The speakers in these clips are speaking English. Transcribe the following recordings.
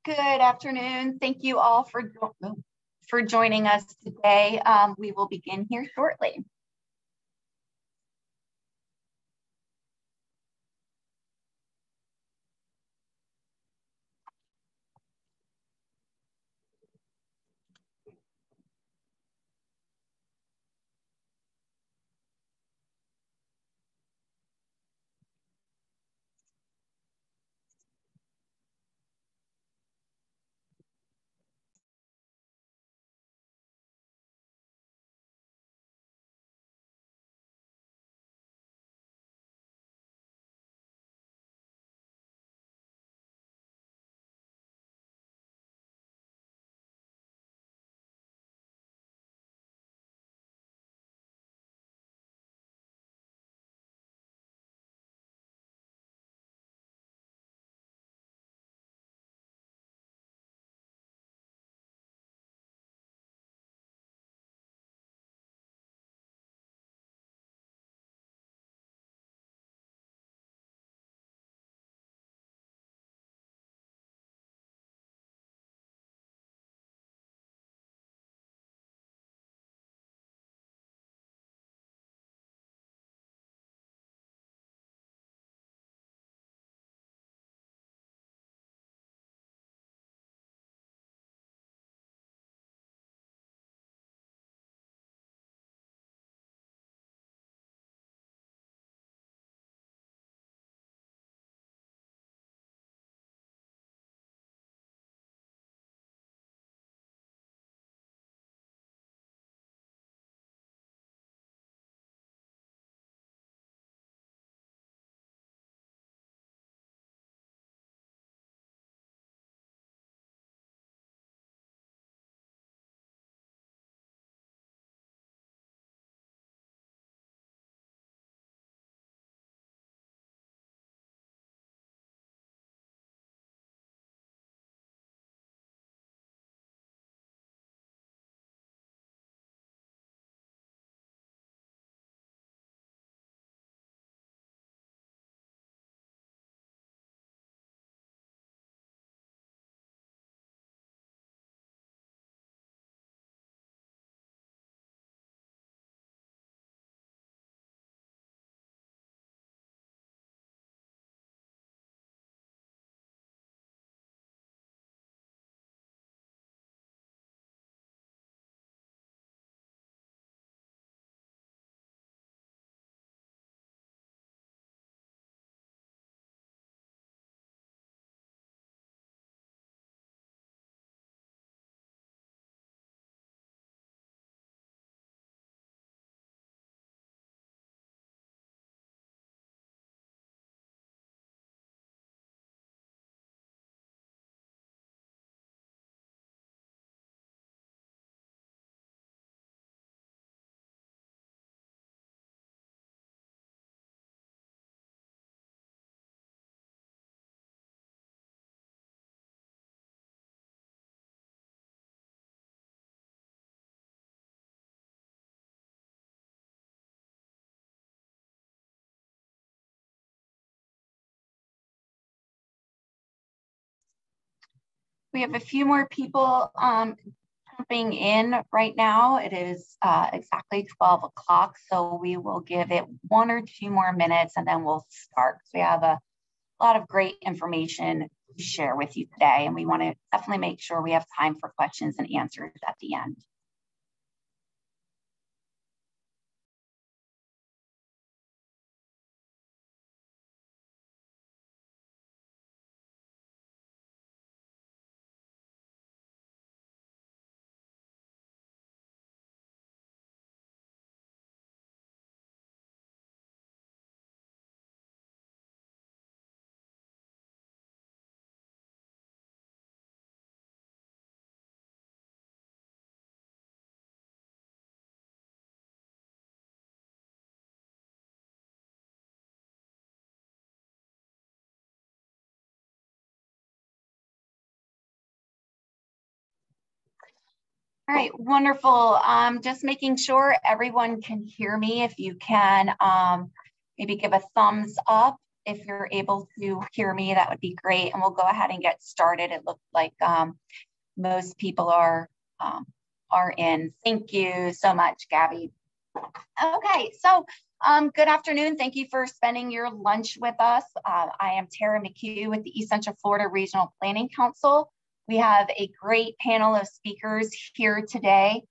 Good afternoon. Thank you all for joining us today. We will begin here shortly. We have a few more people jumping in right now. It is exactly 12 o'clock, so we will give it 1 or 2 more minutes and then we'll start. So we have a lot of great information to share with you today, and we want to definitely make sure we have time for questions and answers at the end. All right, wonderful. Just making sure everyone can hear me. If you can maybe give a thumbs up if you're able to hear me, that would be great. And we'll go ahead and get started. It looks like most people are in. Thank you so much, Gabby. Okay, so good afternoon. Thank you for spending your lunch with us. I am Tara McHugh with the East Central Florida Regional Planning Council. We have a great panel of speakers here today.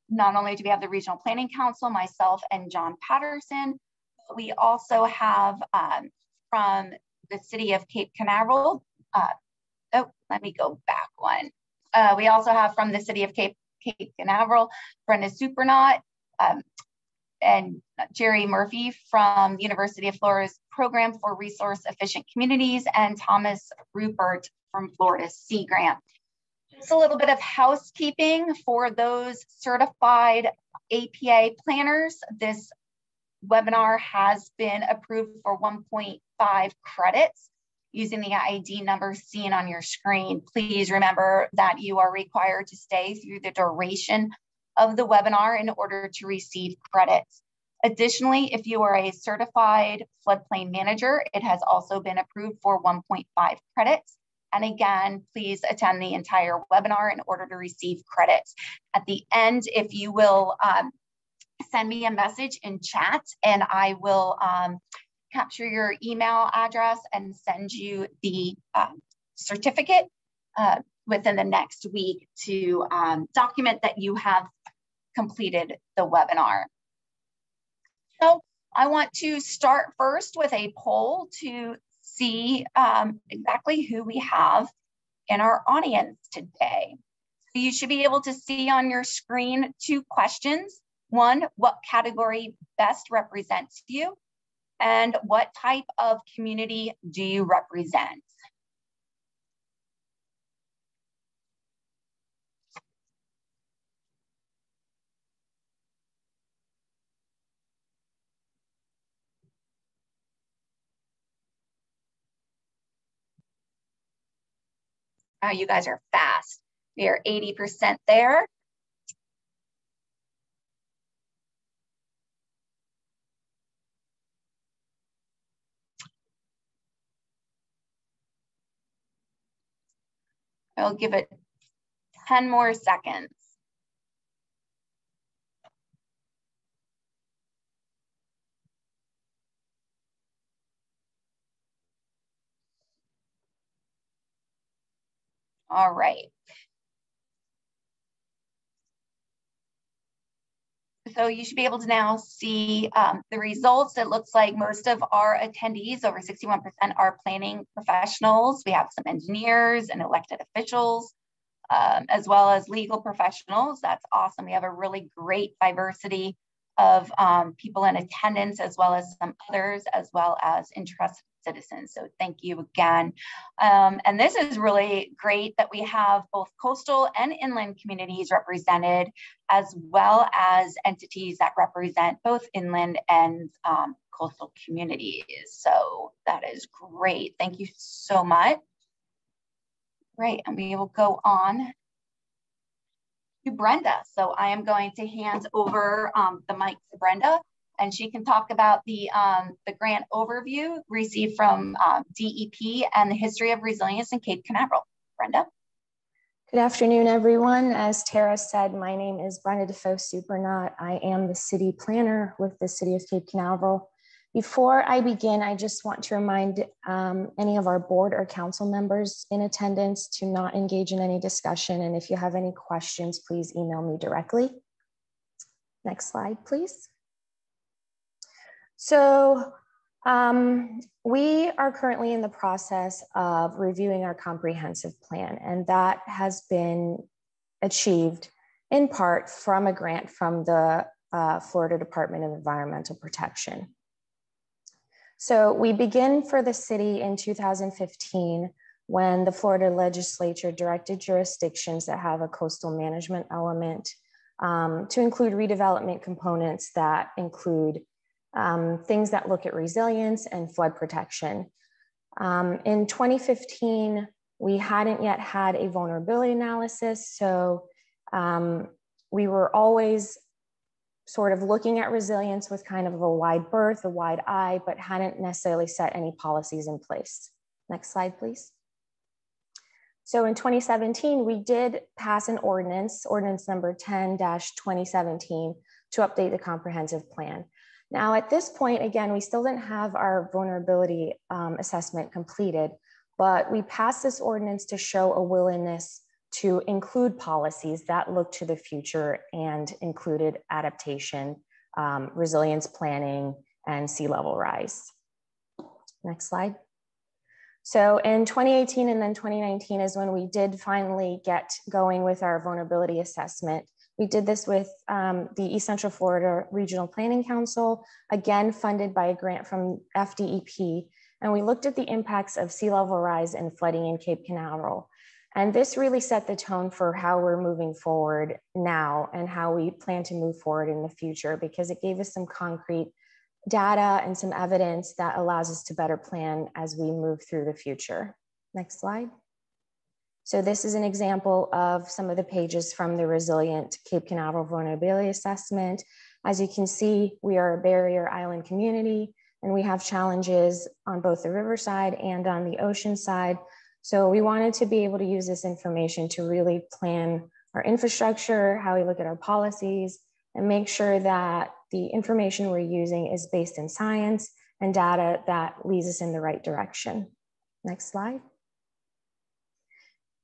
Not only do we have the Regional Planning Council, myself and John Patterson, but we also have from the city of Cape Canaveral. Let me go back one. We also have from the city of Cape Canaveral, Brenda Supernaut, and Jerry Murphy from the University of Florida's Program for Resource Efficient Communities, and Thomas Rupert from Florida's Sea Grant. Just a little bit of housekeeping for those certified APA planners. This webinar has been approved for 1.5 credits using the ID number seen on your screen. Please remember that you are required to stay through the duration of the webinar in order to receive credits. Additionally, if you are a certified floodplain manager, it has also been approved for 1.5 credits. And again, please attend the entire webinar in order to receive credits. At the end, if you will send me a message in chat, and I will capture your email address and send you the certificate within the next week to document that you have completed the webinar. So I want to start first with a poll to see exactly who we have in our audience today. So you should be able to see on your screen 2 questions. One, what category best represents you? And what type of community do you represent? Oh, you guys are fast. We are 80% there. I'll give it 10 more seconds. All right. So you should be able to now see the results. It looks like most of our attendees, over 61%, are planning professionals. We have some engineers and elected officials, as well as legal professionals. That's awesome. We have a really great diversity of people in attendance, as well as some others, as well as interested citizens. So thank you again. And this is really great that we have both coastal and inland communities represented, as well as entities that represent both inland and coastal communities. So that is great. Thank you so much. Great, and we will go on to Brenda. So I am going to hand over the mic to Brenda, and she can talk about the grant overview received from DEP and the history of resilience in Cape Canaveral. Brenda. Good afternoon, everyone. As Tara said, my name is Brenda Defoe Supernaut. I am the city planner with the city of Cape Canaveral. Before I begin, I just want to remind any of our board or council members in attendance to not engage in any discussion. And if you have any questions, please email me directly. Next slide, please. So we are currently in the process of reviewing our comprehensive plan, and that has been achieved in part from a grant from the Florida Department of Environmental Protection. So we begin for the city in 2015 when the Florida legislature directed jurisdictions that have a coastal management element to include redevelopment components that include things that look at resilience and flood protection. In 2015, we hadn't yet had a vulnerability analysis, so we were always sort of looking at resilience with kind of a wide berth, a wide eye, but hadn't necessarily set any policies in place. Next slide, please. So in 2017, we did pass an ordinance number 10-2017, to update the comprehensive plan. Now at this point, again, we still didn't have our vulnerability assessment completed, but we passed this ordinance to show a willingness to include policies that look to the future and included adaptation, resilience planning, and sea level rise. Next slide. So in 2018 and then 2019 is when we did finally get going with our vulnerability assessment. We did this with the East Central Florida Regional Planning Council, again funded by a grant from FDEP. And we looked at the impacts of sea level rise and flooding in Cape Canaveral. And this really set the tone for how we're moving forward now and how we plan to move forward in the future, because it gave us some concrete data and some evidence that allows us to better plan as we move through the future. Next slide. So this is an example of some of the pages from the Resilient Cape Canaveral Vulnerability Assessment. As you can see, we are a barrier island community, and we have challenges on both the riverside and on the ocean side. So we wanted to be able to use this information to really plan our infrastructure, how we look at our policies, and make sure that the information we're using is based in science and data that leads us in the right direction. Next slide.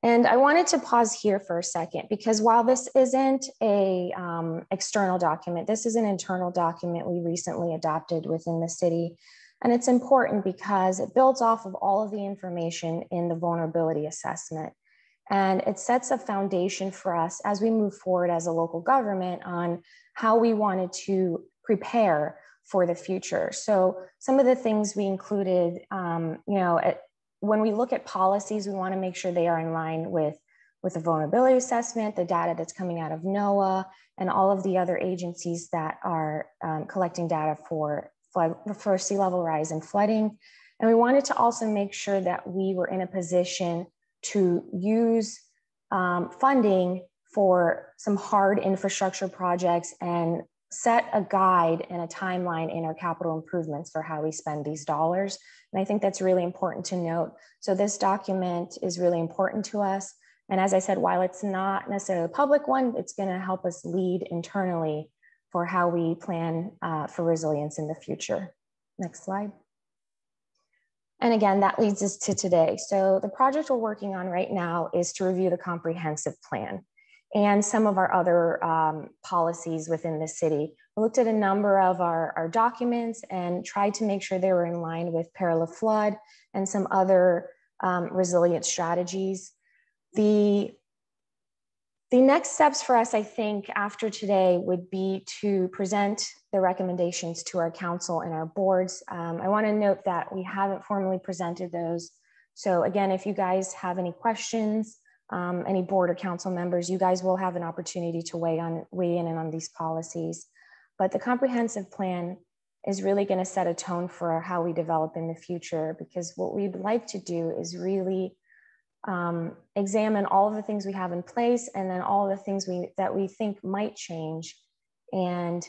And I wanted to pause here for a second, because while this isn't a external document, this is an internal document we recently adopted within the city. And it's important because it builds off of all of the information in the vulnerability assessment. And it sets a foundation for us as we move forward as a local government on how we wanted to prepare for the future. So some of the things we included, when we look at policies, we want to make sure they are in line with the vulnerability assessment, the data that's coming out of NOAA, and all of the other agencies that are collecting data for sea level rise and flooding. And we wanted to also make sure that we were in a position to use funding for some hard infrastructure projects and set a guide and a timeline in our capital improvements for how we spend these dollars. And I think that's really important to note. So this document is really important to us. And as I said, while it's not necessarily a public one, it's going to help us lead internally for how we plan for resilience in the future. Next slide. And again, that leads us to today. So the project we're working on right now is to review the comprehensive plan and some of our other policies within the city. We looked at a number of our documents and tried to make sure they were in line with peril of flood and some other resilient strategies. The next steps for us, I think, after today would be to present the recommendations to our council and our boards. I want to note that we haven't formally presented those. So again, if you guys have any questions, any board or council members, you guys will have an opportunity to weigh in on these policies. But the comprehensive plan is really going to set a tone for how we develop in the future, because what we'd like to do is really examine all of the things we have in place and then all of the things that we think might change and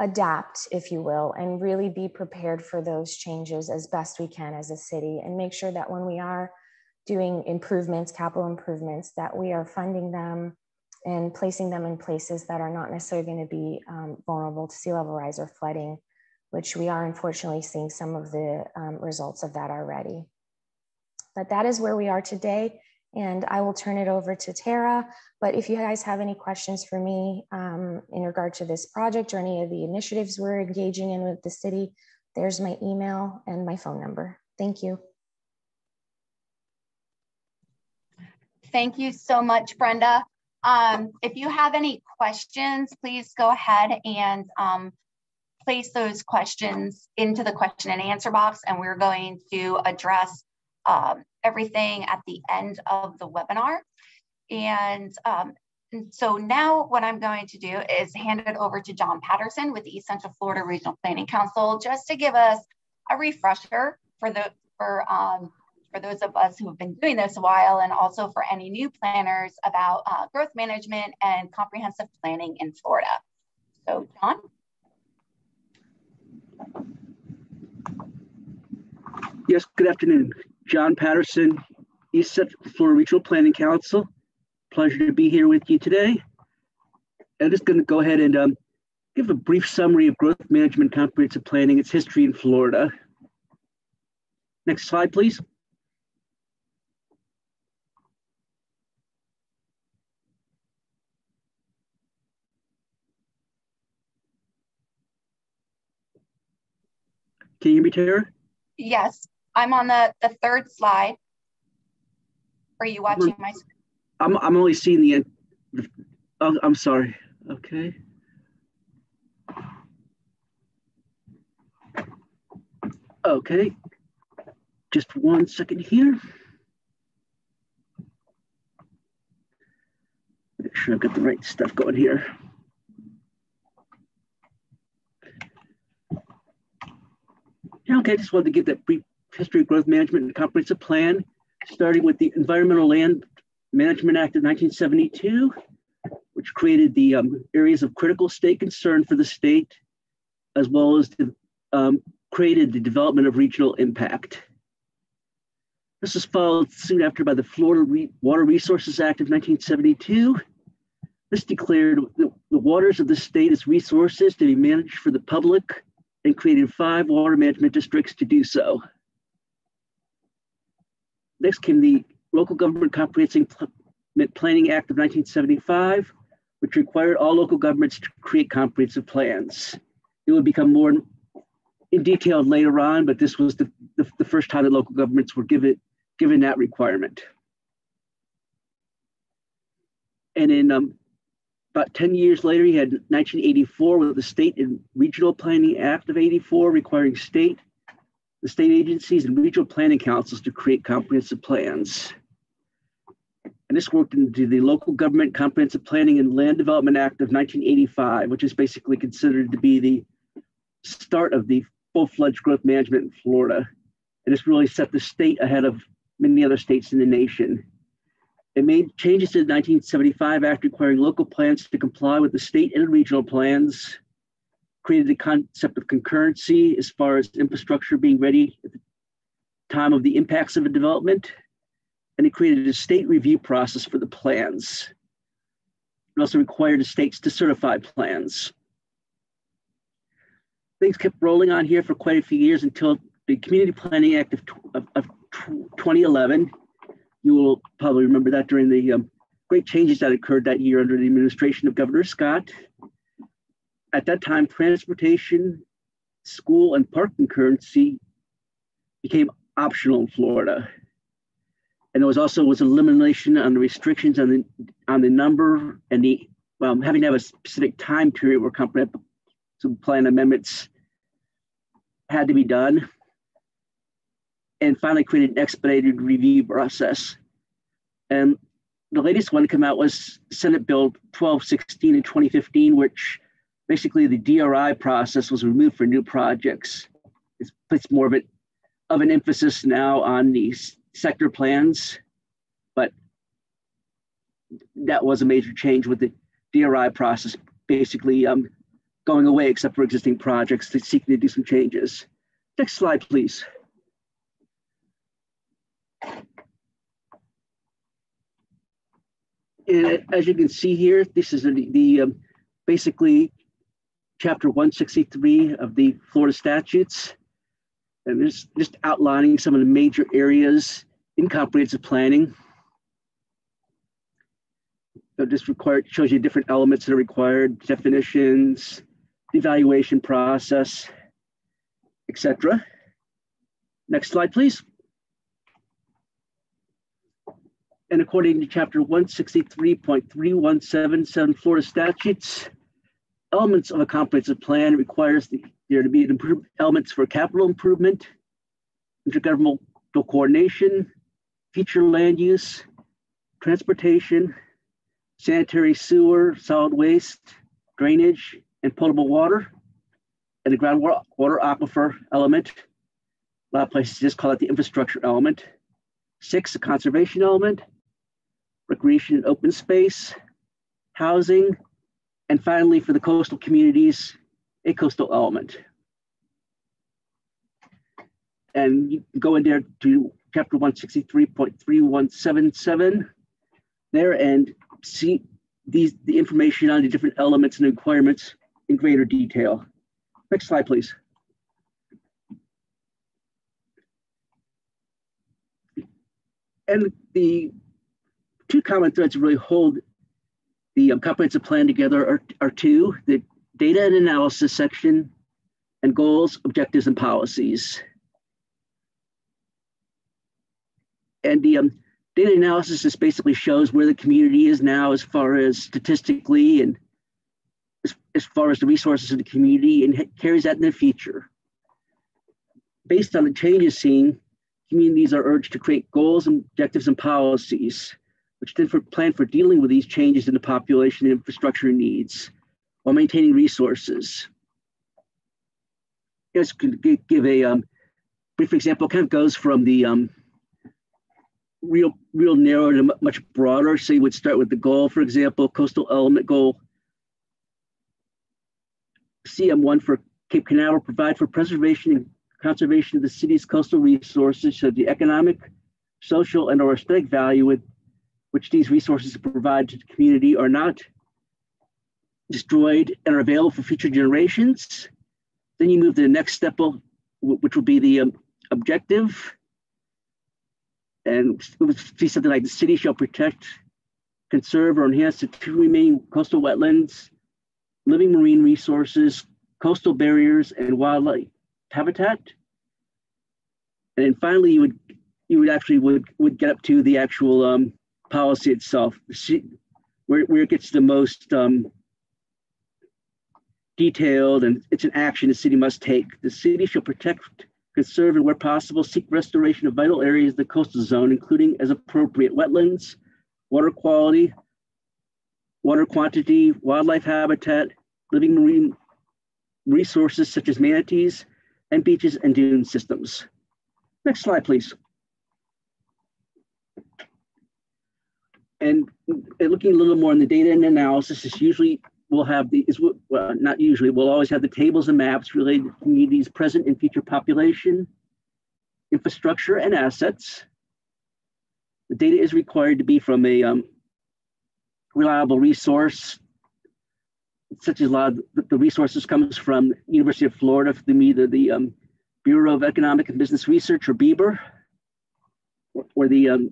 adapt, if you will, and really be prepared for those changes as best we can as a city, and make sure that when we are doing improvements, capital improvements, that we are funding them and placing them in places that are not necessarily going to be vulnerable to sea level rise or flooding, which we are unfortunately seeing some of the results of that already. But that is where we are today, and I will turn it over to Tara. But if you guys have any questions for me in regard to this project or any of the initiatives we're engaging in with the city, there's my email and my phone number. Thank you. Thank you so much, Brenda. If you have any questions, please go ahead and place those questions into the question and answer box, and we're going to address everything at the end of the webinar. And so now what I'm going to do is hand it over to John Patterson with the East Central Florida Regional Planning Council, just to give us a refresher for those of us who have been doing this a while, and also for any new planners about growth management and comprehensive planning in Florida. So John. Yes, good afternoon. John Patterson, East Central Florida Regional Planning Council. Pleasure to be here with you today. I'm just going to go ahead and give a brief summary of growth management comprehensive planning, its history in Florida. Next slide, please. Can you hear me, Tara? Yes, I'm on the third slide. Are you watching my screen? I'm only seeing the end. Oh, I'm sorry. Okay. Okay. Just 1 second here. Make sure I've got the right stuff going here. Okay, I just wanted to give that brief history of growth management and comprehensive plan, starting with the Environmental Land Management Act of 1972, which created the areas of critical state concern for the state, as well as created the development of regional impact. This was followed soon after by the Florida Water Resources Act of 1972. This declared the waters of the state as resources to be managed for the public and created 5 water management districts to do so. Next came the Local Government Comprehensive Planning Act of 1975, which required all local governments to create comprehensive plans. It would become more in detail later on, but this was the first time that local governments were given that requirement. And in about 10 years later, you had 1984 with the State and Regional Planning Act of 84, requiring the state agencies and regional planning councils to create comprehensive plans. And this worked into the Local Government Comprehensive Planning and Land Development Act of 1985, which is basically considered to be the start of the full-fledged growth management in Florida. And this really set the state ahead of many other states in the nation. It made changes to the 1975 Act requiring local plans to comply with the state and regional plans, created the concept of concurrency as far as infrastructure being ready at the time of the impacts of a development, and it created a state review process for the plans. It also required the states to certify plans. Things kept rolling on here for quite a few years until the Community Planning Act of 2011. You will probably remember that during the great changes that occurred that year under the administration of Governor Scott. At that time, transportation, school, and park concurrency became optional in Florida. And there was also elimination on the restrictions on the number and having to have a specific time period where comprehensive plan amendments had to be done. And finally created an expedited review process. And the latest one to come out was Senate Bill 1216 in 2015, which basically the DRI process was removed for new projects. It puts more of an emphasis now on these sector plans, but that was a major change with the DRI process basically going away except for existing projects to seeking to do some changes. Next slide, please. And as you can see here, this is the basically chapter 163 of the Florida statutes. And it's just outlining some of the major areas in comprehensive planning. So this shows you different elements that are required, definitions, the evaluation process, etc. Next slide, please. And according to chapter 163.3177 Florida statutes, elements of a comprehensive plan requires there to be elements for capital improvement, intergovernmental coordination, future land use, transportation, sanitary sewer, solid waste, drainage, and potable water, and the groundwater aquifer element. A lot of places just call it the infrastructure element. 6, the conservation element, recreation and open space, housing, and finally for the coastal communities, a coastal element. And you can go in there to chapter 163.3177 there and see the information on the different elements and requirements in greater detail. Next slide, please. And the two common threads that really hold the comprehensive plan together are two: the data and analysis section and goals, objectives, and policies. And the data analysis just basically shows where the community is now as far as statistically and as far as the resources of the community, and carries that in the future. Based on the changes seen, communities are urged to create goals, objectives, and policies, which then plan for dealing with these changes in the population and infrastructure needs while maintaining resources. Just give a brief example. Kind of goes from the real narrow to much broader. So you would start with the goal, for example, coastal element goal. CM1 for Cape Canaveral, provide for preservation and conservation of the city's coastal resources, so the economic, social, and or aesthetic value with which these resources provide to the community are not destroyed and are available for future generations. Then you move to the next step, which will be the objective. And it would see something like the city shall protect, conserve, or enhance the two remaining coastal wetlands, living marine resources, coastal barriers, and wildlife habitat. And then finally, you would actually get up to the actual policy itself, where it gets the most detailed, and it's an action the city must take. The city shall protect, conserve, and where possible, seek restoration of vital areas of the coastal zone, including as appropriate wetlands, water quality, water quantity, wildlife habitat, living marine resources such as manatees, and beaches and dune systems. Next slide, please. And looking a little more in the data and analysis, is usually we'll have not usually, we'll always have the tables and maps related to communities' present and future population, infrastructure, and assets. The data is required to be from a reliable resource, such as a lot of the resources comes from University of Florida, from either the Bureau of Economic and Business Research, or BEBR, or the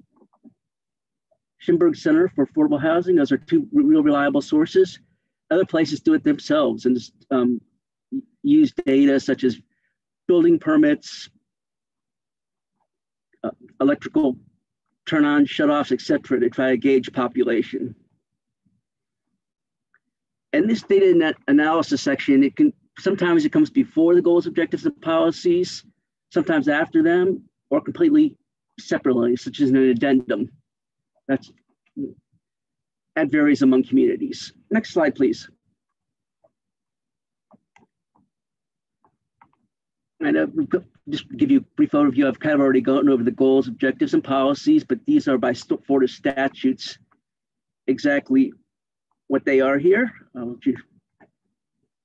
Schimberg Center for Affordable Housing. Those are two real reliable sources. Other places do it themselves and just use data such as building permits, electrical turn-on, shut-offs, etc., to try to gauge population. And this data analysis section, sometimes it comes before the goals, objectives, and policies, sometimes after them, or completely separately, such as an addendum. That varies among communities. Next slide, please. And just give you a brief overview. I've kind of already gone over the goals, objectives, and policies, but these are by Florida statutes exactly what they are here. I'll let you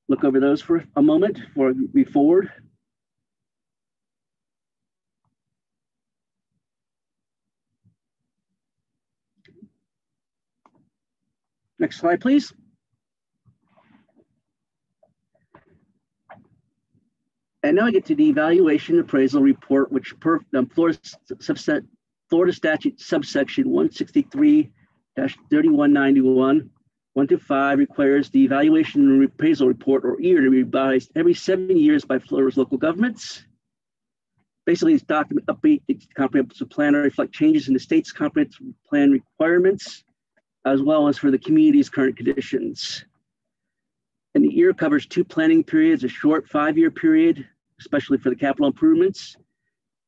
look over those for a moment before we move forward. Next slide, please. And now I get to the evaluation appraisal report, which per Florida statute subsection 163-3191, 1-5 requires the evaluation and appraisal report, or EAR, to be revised every 7 years by Florida's local governments. Basically, this document update the comprehensive plan to reflect changes in the state's comprehensive plan requirements, as well as for the community's current conditions. And the EAR covers two planning periods: a short 5-year period, especially for the capital improvements,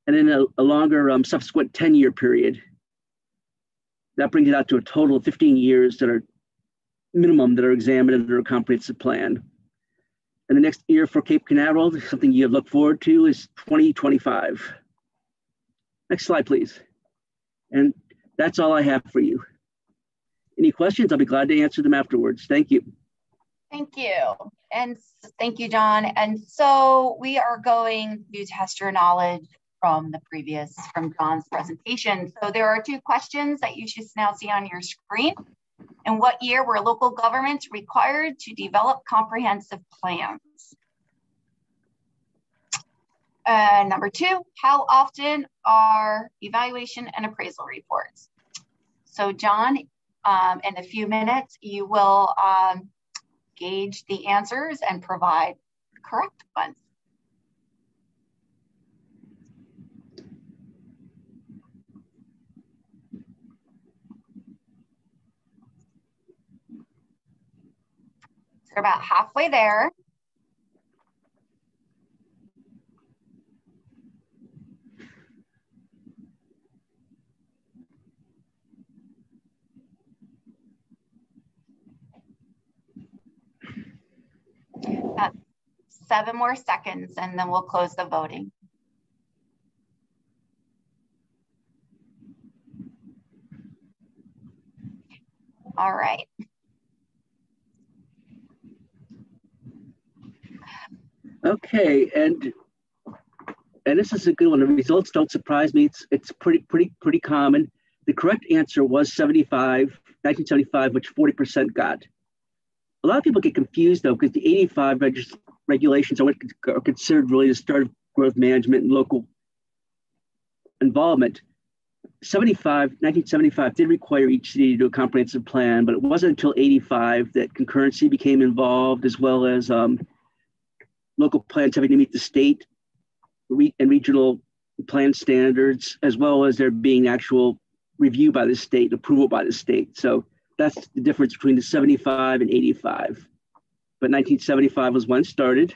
and then a longer subsequent 10-year period. That brings it out to a total of 15 years that are minimum that are examined under a comprehensive plan. And the next year for Cape Canaveral, something you look forward to, is 2025. Next slide, please. And that's all I have for you. Any questions? I'll be glad to answer them afterwards. Thank you. Thank you. And thank you, John. And so we are going to test your knowledge from John's presentation. So there are two questions that you should now see on your screen. In what year were local governments required to develop comprehensive plans? Number two, how often are evaluation and appraisal reports? So John, in a few minutes, you will gauge the answers and provide the correct ones. So we're about halfway there. About 7 more seconds and then we'll close the voting. All right. Okay, and this is a good one. The results don't surprise me. It's pretty common. The correct answer was 1975, which 40% got. A lot of people get confused though, because the 85 regulations are what are considered really the start of growth management and local involvement. 1975 did require each city to do a comprehensive plan, but it wasn't until 85 that concurrency became involved, as well as local plans having to meet the state and regional plan standards, as well as there being actual review by the state, approval by the state. So that's the difference between the 75 and 85. But 1975 was when it started.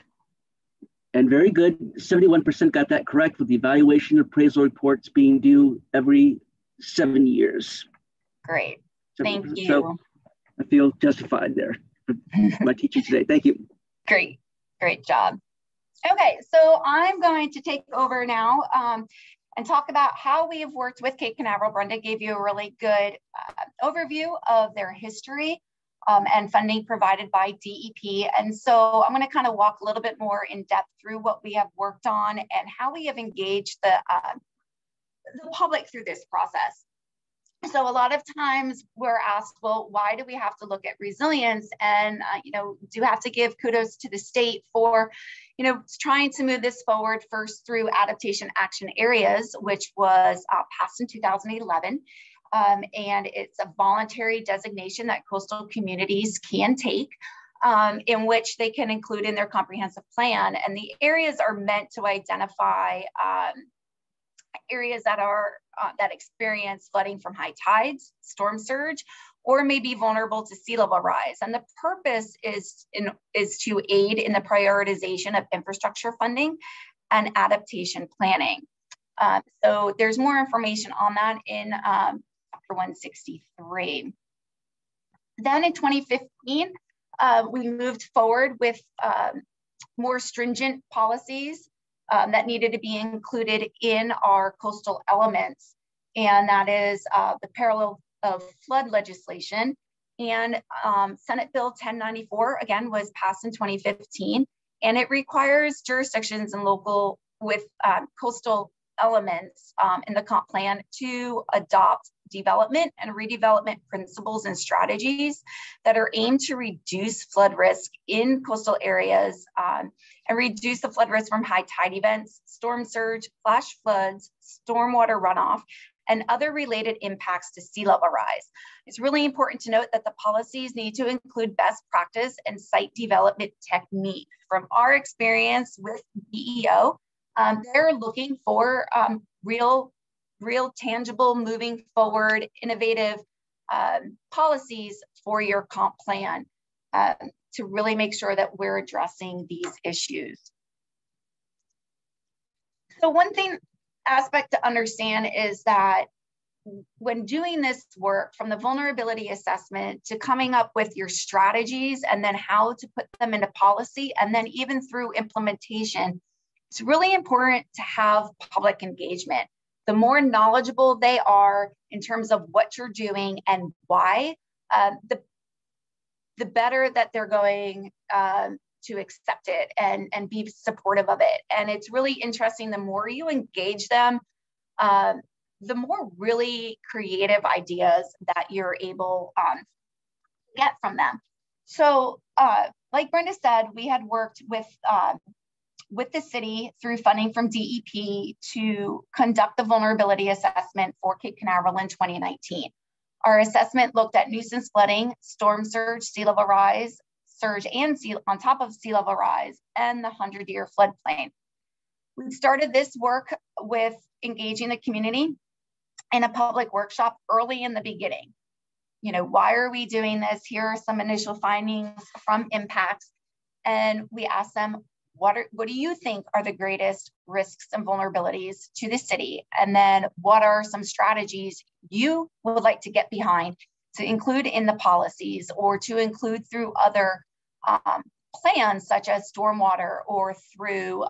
And very good, 71% got that correct, with the evaluation and appraisal reports being due every 7 years. Great, thank you. So I feel justified there for my teaching today. Thank you. Great, great job. Okay, so I'm going to take over now and talk about how we have worked with Cape Canaveral. Brenda gave you a really good overview of their history and funding provided by DEP. And so I'm going to kind of walk a little bit more in depth through what we have worked on and how we have engaged the public through this process. So a lot of times we're asked, well, why do we have to look at resilience? And, do you have to give kudos to the state for, trying to move this forward first through adaptation action areas, which was passed in 2011. And it's a voluntary designation that coastal communities can take, in which they can include in their comprehensive plan. And the areas are meant to identify areas that are that experience flooding from high tides, storm surge, or may be vulnerable to sea level rise. And the purpose is to aid in the prioritization of infrastructure funding and adaptation planning. So there's more information on that in Chapter 163. Then in 2015, we moved forward with more stringent policies that needed to be included in our coastal elements. And that is the Peril of flood legislation. And Senate Bill 1094, again, was passed in 2015. And it requires jurisdictions and local with coastal elements in the comp plan to adopt development and redevelopment principles and strategies that are aimed to reduce flood risk in coastal areas and reduce the flood risk from high tide events, storm surge, flash floods, stormwater runoff, and other related impacts to sea level rise. It's really important to note that the policies need to include best practice and site development techniques. From our experience with BEO, they're looking for real tangible, moving forward, innovative policies for your comp plan to really make sure that we're addressing these issues. So one aspect to understand is that when doing this work, from the vulnerability assessment to coming up with your strategies and then how to put them into policy, and then even through implementation, it's really important to have public engagement. The more knowledgeable they are in terms of what you're doing and why, the better that they're going to accept it and be supportive of it. And it's really interesting, the more you engage them, the more really creative ideas that you're able to get from them. So like Brenda said, we had worked with the city through funding from DEP to conduct the vulnerability assessment for Cape Canaveral in 2019. Our assessment looked at nuisance flooding, storm surge, sea level rise, surge and on top of sea level rise, and the 100-year floodplain. We started this work with engaging the community in a public workshop early in the beginning. You know, why are we doing this? Here are some initial findings from impacts. And we asked them, what do you think are the greatest risks and vulnerabilities to the city? And then what are some strategies you would like to get behind to include in the policies or to include through other plans such as stormwater or through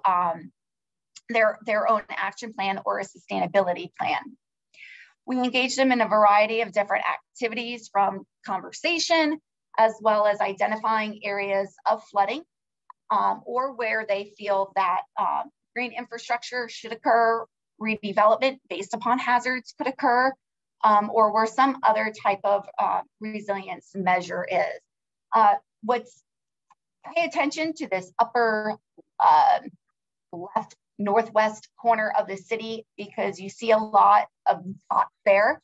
their own action plan or a sustainability plan? We engaged them in a variety of different activities, from conversation as well as identifying areas of flooding or where they feel that green infrastructure should occur, redevelopment based upon hazards could occur, or where some other type of resilience measure is. Pay attention to this upper left northwest corner of the city, because you see a lot of dots there.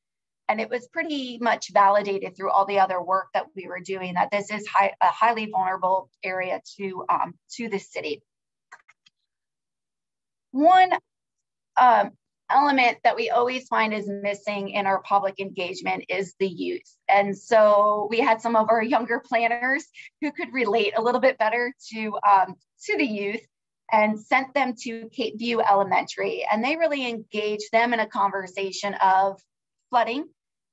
And it was pretty much validated through all the other work that we were doing that this is a highly vulnerable area to the city. One element that we always find is missing in our public engagement is the youth. And so we had some of our younger planners who could relate a little bit better to the youth, and sent them to Cape View Elementary. And they really engaged them in a conversation of flooding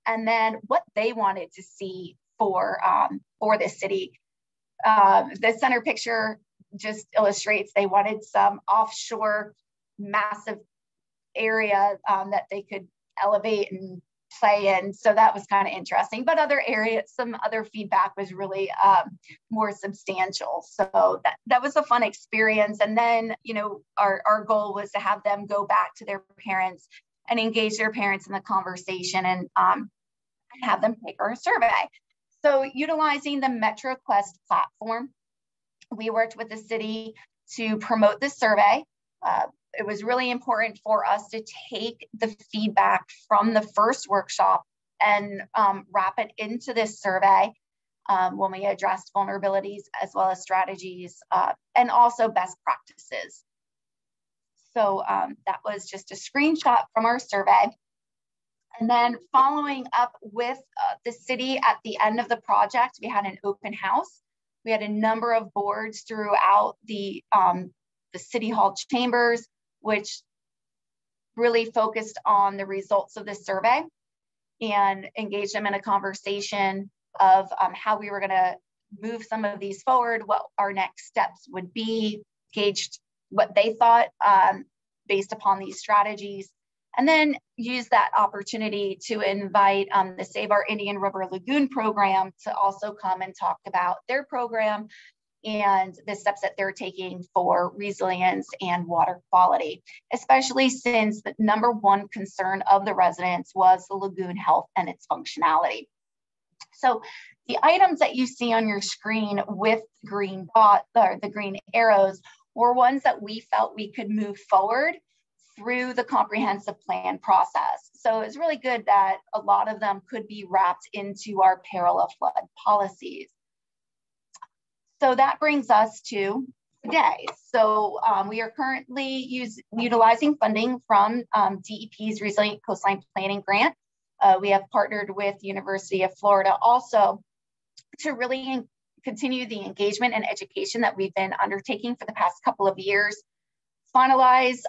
and then what they wanted to see for the city. The center picture just illustrates they wanted some offshore massive area that they could elevate and play in. So that was kind of interesting, but other areas, some other feedback was really more substantial. So that was a fun experience. And then, you know, our goal was to have them go back to their parents and engage their parents in the conversation and have them take our survey. So utilizing the MetroQuest platform, we worked with the city to promote the survey. It was really important for us to take the feedback from the first workshop and wrap it into this survey when we addressed vulnerabilities as well as strategies and also best practices. So that was just a screenshot from our survey. And then following up with the city at the end of the project, we had an open house. We had a number of boards throughout the City Hall chambers, which really focused on the results of the survey and engaged them in a conversation of how we were going to move some of these forward, what our next steps would be, gauged what they thought based upon these strategies, and then use that opportunity to invite the Save Our Indian River Lagoon program to also come and talk about their program and the steps that they're taking for resilience and water quality, especially since the #1 concern of the residents was the lagoon health and its functionality. So the items that you see on your screen with green dot or the green arrows were ones that we felt we could move forward through the comprehensive plan process. So it's really good that a lot of them could be wrapped into our peril of flood policies. So that brings us to today. So we are currently utilizing funding from DEP's Resilient Coastline Planning Grant. We have partnered with the University of Florida also to really continue the engagement and education that we've been undertaking for the past couple of years, finalize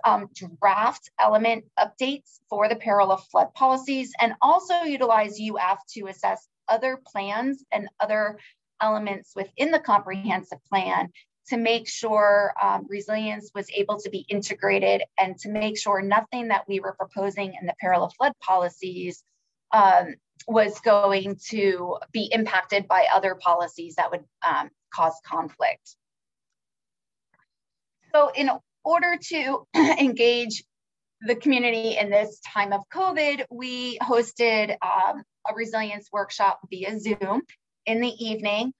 draft element updates for the peril of flood policies, and also utilize UF to assess other plans and other elements within the comprehensive plan to make sure resilience was able to be integrated and to make sure nothing that we were proposing in the peril of flood policies was going to be impacted by other policies that would cause conflict. So in order to engage the community in this time of COVID, we hosted a resilience workshop via Zoom in the evening.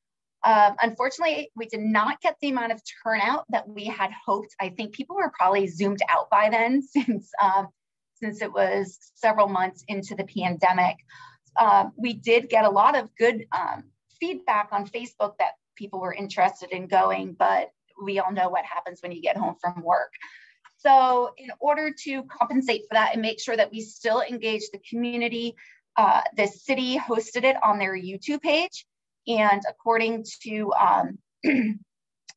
Unfortunately, we did not get the amount of turnout that we had hoped. I think people were probably zoomed out by then since it was several months into the pandemic. We did get a lot of good feedback on Facebook that people were interested in going, but we all know what happens when you get home from work. So in order to compensate for that and make sure that we still engage the community, the city hosted it on their YouTube page. And according to the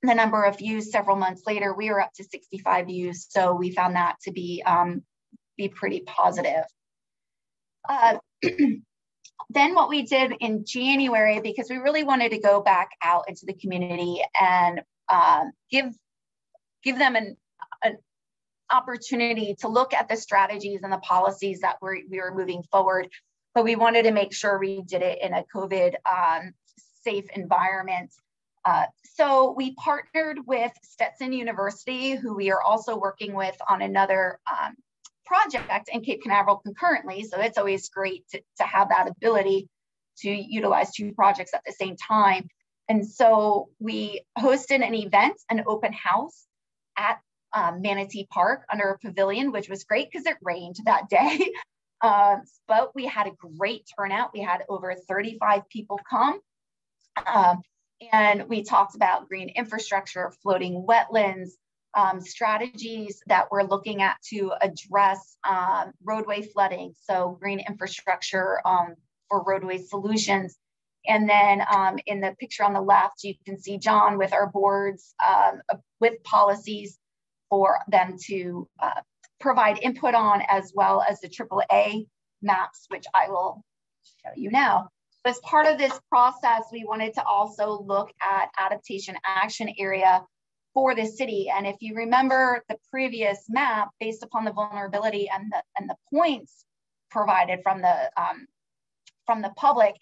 number of views several months later, we were up to 65 views. So we found that to be pretty positive. Then what we did in January, because we really wanted to go back out into the community and give them an opportunity to look at the strategies and the policies that we were moving forward, but we wanted to make sure we did it in a COVID safe environment. So we partnered with Stetson University, who we are also working with on another project in Cape Canaveral concurrently. So it's always great to have that ability to utilize two projects at the same time. And so we hosted an event, an open house at Manatee Park under a pavilion, which was great because it rained that day. But we had a great turnout. We had over 35 people come. And we talked about green infrastructure, floating wetlands, strategies that we're looking at to address roadway flooding. So green infrastructure for roadway solutions. And then in the picture on the left, you can see John with our boards with policies for them to provide input on, as well as the AAA maps, which I will show you now. As part of this process, we wanted to also look at adaptation action area for the city. And if you remember the previous map, based upon the vulnerability and the points provided from the public,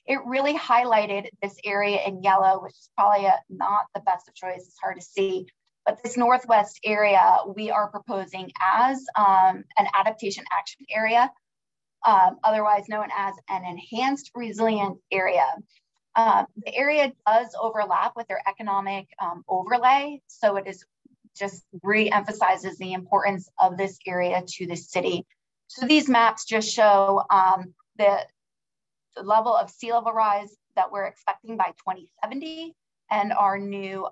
it really highlighted this area in yellow, which is probably not the best of choice. It's hard to see. But this northwest area, we are proposing as an adaptation action area, otherwise known as an enhanced resilience area. The area does overlap with their economic overlay, so it is just re-emphasizes the importance of this area to the city. So these maps just show the level of sea level rise that we're expecting by 2070 and our new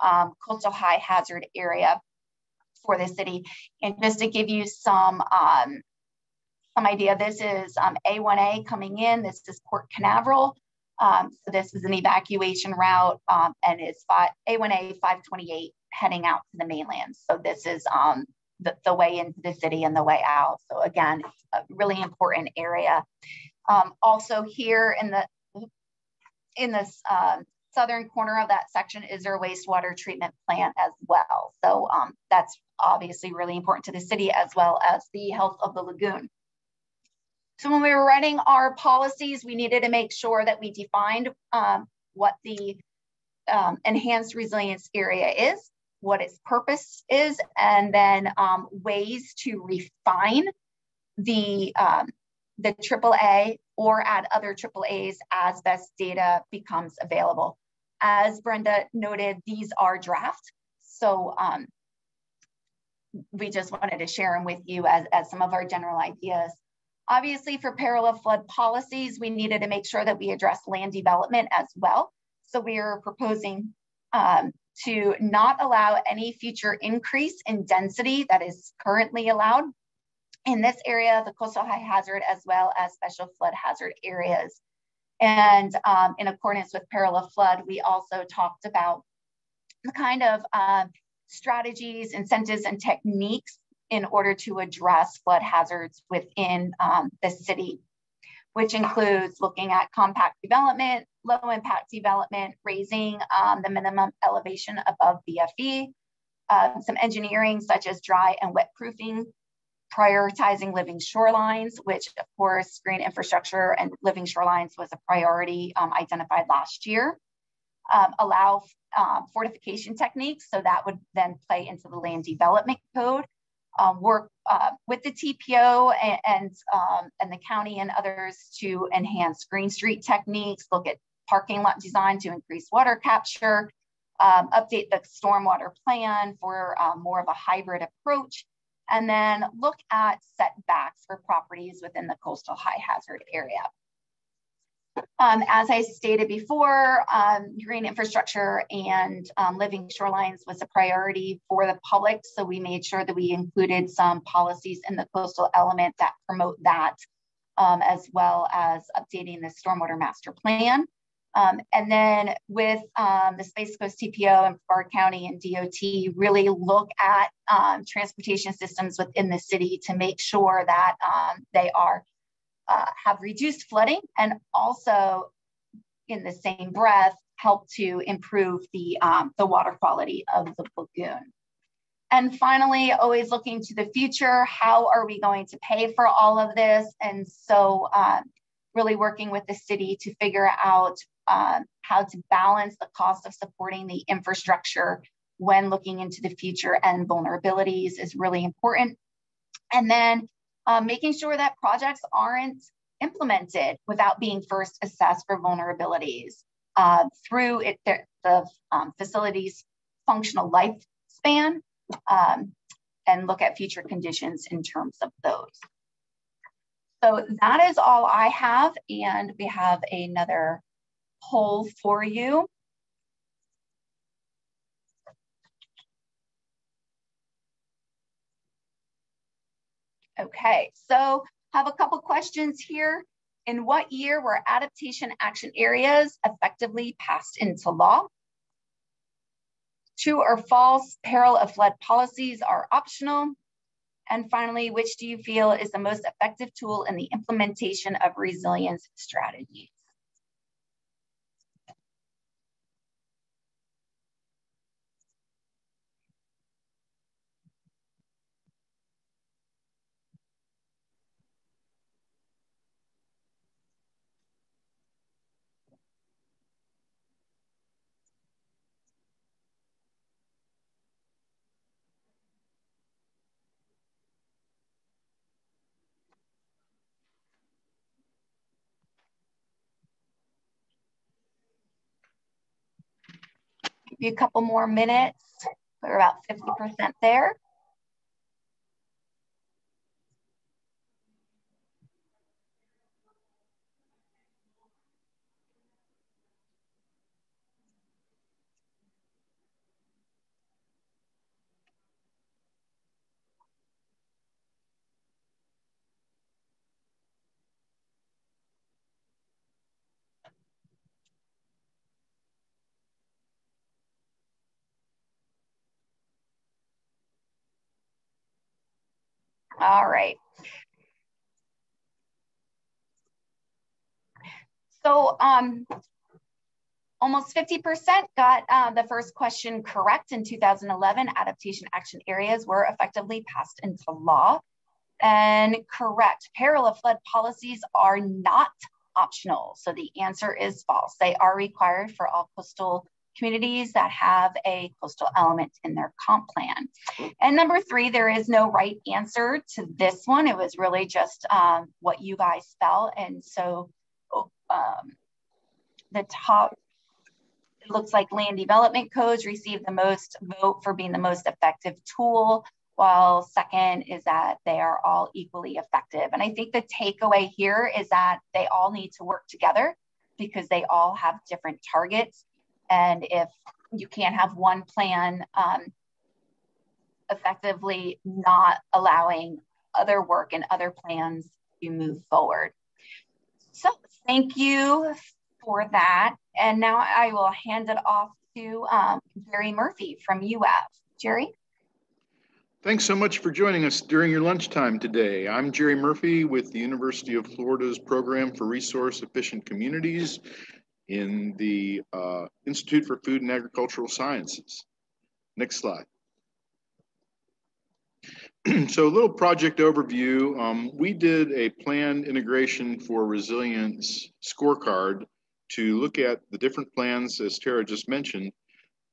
coastal high hazard area for the city. And just to give you some idea, this is A1A coming in, this is Port Canaveral. So this is an evacuation route and it's A1A 528 heading out to the mainland. So this is the way into the city and the way out. So again, it's a really important area. Also here in this southern corner of that section is their wastewater treatment plant as well. So that's obviously really important to the city as well as the health of the lagoon. So when we were writing our policies, we needed to make sure that we defined what the enhanced resilience area is, what its purpose is, and then ways to refine the AAA or add other AAAs as best data becomes available. As Brenda noted, these are draft. So we just wanted to share them with you as some of our general ideas. Obviously, for peril of flood policies, we needed to make sure that we address land development as well. So we are proposing to not allow any future increase in density that is currently allowed in this area, the coastal high hazard, as well as special flood hazard areas. And in accordance with peril of flood, we also talked about the kind of strategies, incentives, and techniques in order to address flood hazards within the city, which includes looking at compact development, low impact development, raising the minimum elevation above BFE, some engineering such as dry and wet proofing, prioritizing living shorelines, which of course green infrastructure and living shorelines was a priority identified last year. allow fortification techniques. So that would then play into the land development code. Work with the TPO and the county and others to enhance green street techniques, look at parking lot design to increase water capture, update the stormwater plan for more of a hybrid approach, and then look at setbacks for properties within the coastal high hazard area. As I stated before, green infrastructure and living shorelines was a priority for the public. So we made sure that we included some policies in the coastal element that promote that, as well as updating the stormwater master plan. And then with the Space Coast TPO and Brevard County and DOT, really look at transportation systems within the city to make sure that they are have reduced flooding, and also in the same breath help to improve the water quality of the lagoon. And finally, always looking to the future, how are we going to pay for all of this? And so really working with the city to figure out how to balance the cost of supporting the infrastructure when looking into the future and vulnerabilities is really important. And then making sure that projects aren't implemented without being first assessed for vulnerabilities through the facility's functional lifespan, and look at future conditions in terms of those. So that is all I have, and we have another poll for you. Okay, so have a couple questions here. In what year were adaptation action areas effectively passed into law? True or false, peril of flood policies are optional. And finally, which do you feel is the most effective tool in the implementation of resilience strategies? Give you a couple more minutes. We're about 50% there. All right. So almost 50% got the first question correct. In 2011, adaptation action areas were effectively passed into law. And correct, peril of flood policies are not optional. So the answer is false. They are required for all coastal communities that have a coastal element in their comp plan. And number three, there is no right answer to this one. It was really just what you guys felt. And so the top, it looks like land development codes received the most vote for being the most effective tool, while second is that they are all equally effective. And I think the takeaway here is that they all need to work together because they all have different targets. And if you can't have one plan effectively not allowing other work and other plans to move forward. So thank you for that. And now I will hand it off to Jerry Murphy from UF. Jerry? Thanks so much for joining us during your lunchtime today. I'm Jerry Murphy with the University of Florida's Program for Resource Efficient Communities in the Institute for Food and Agricultural Sciences. Next slide. So a little project overview. We did a planned integration for resilience scorecard to look at the different plans, as Tara just mentioned,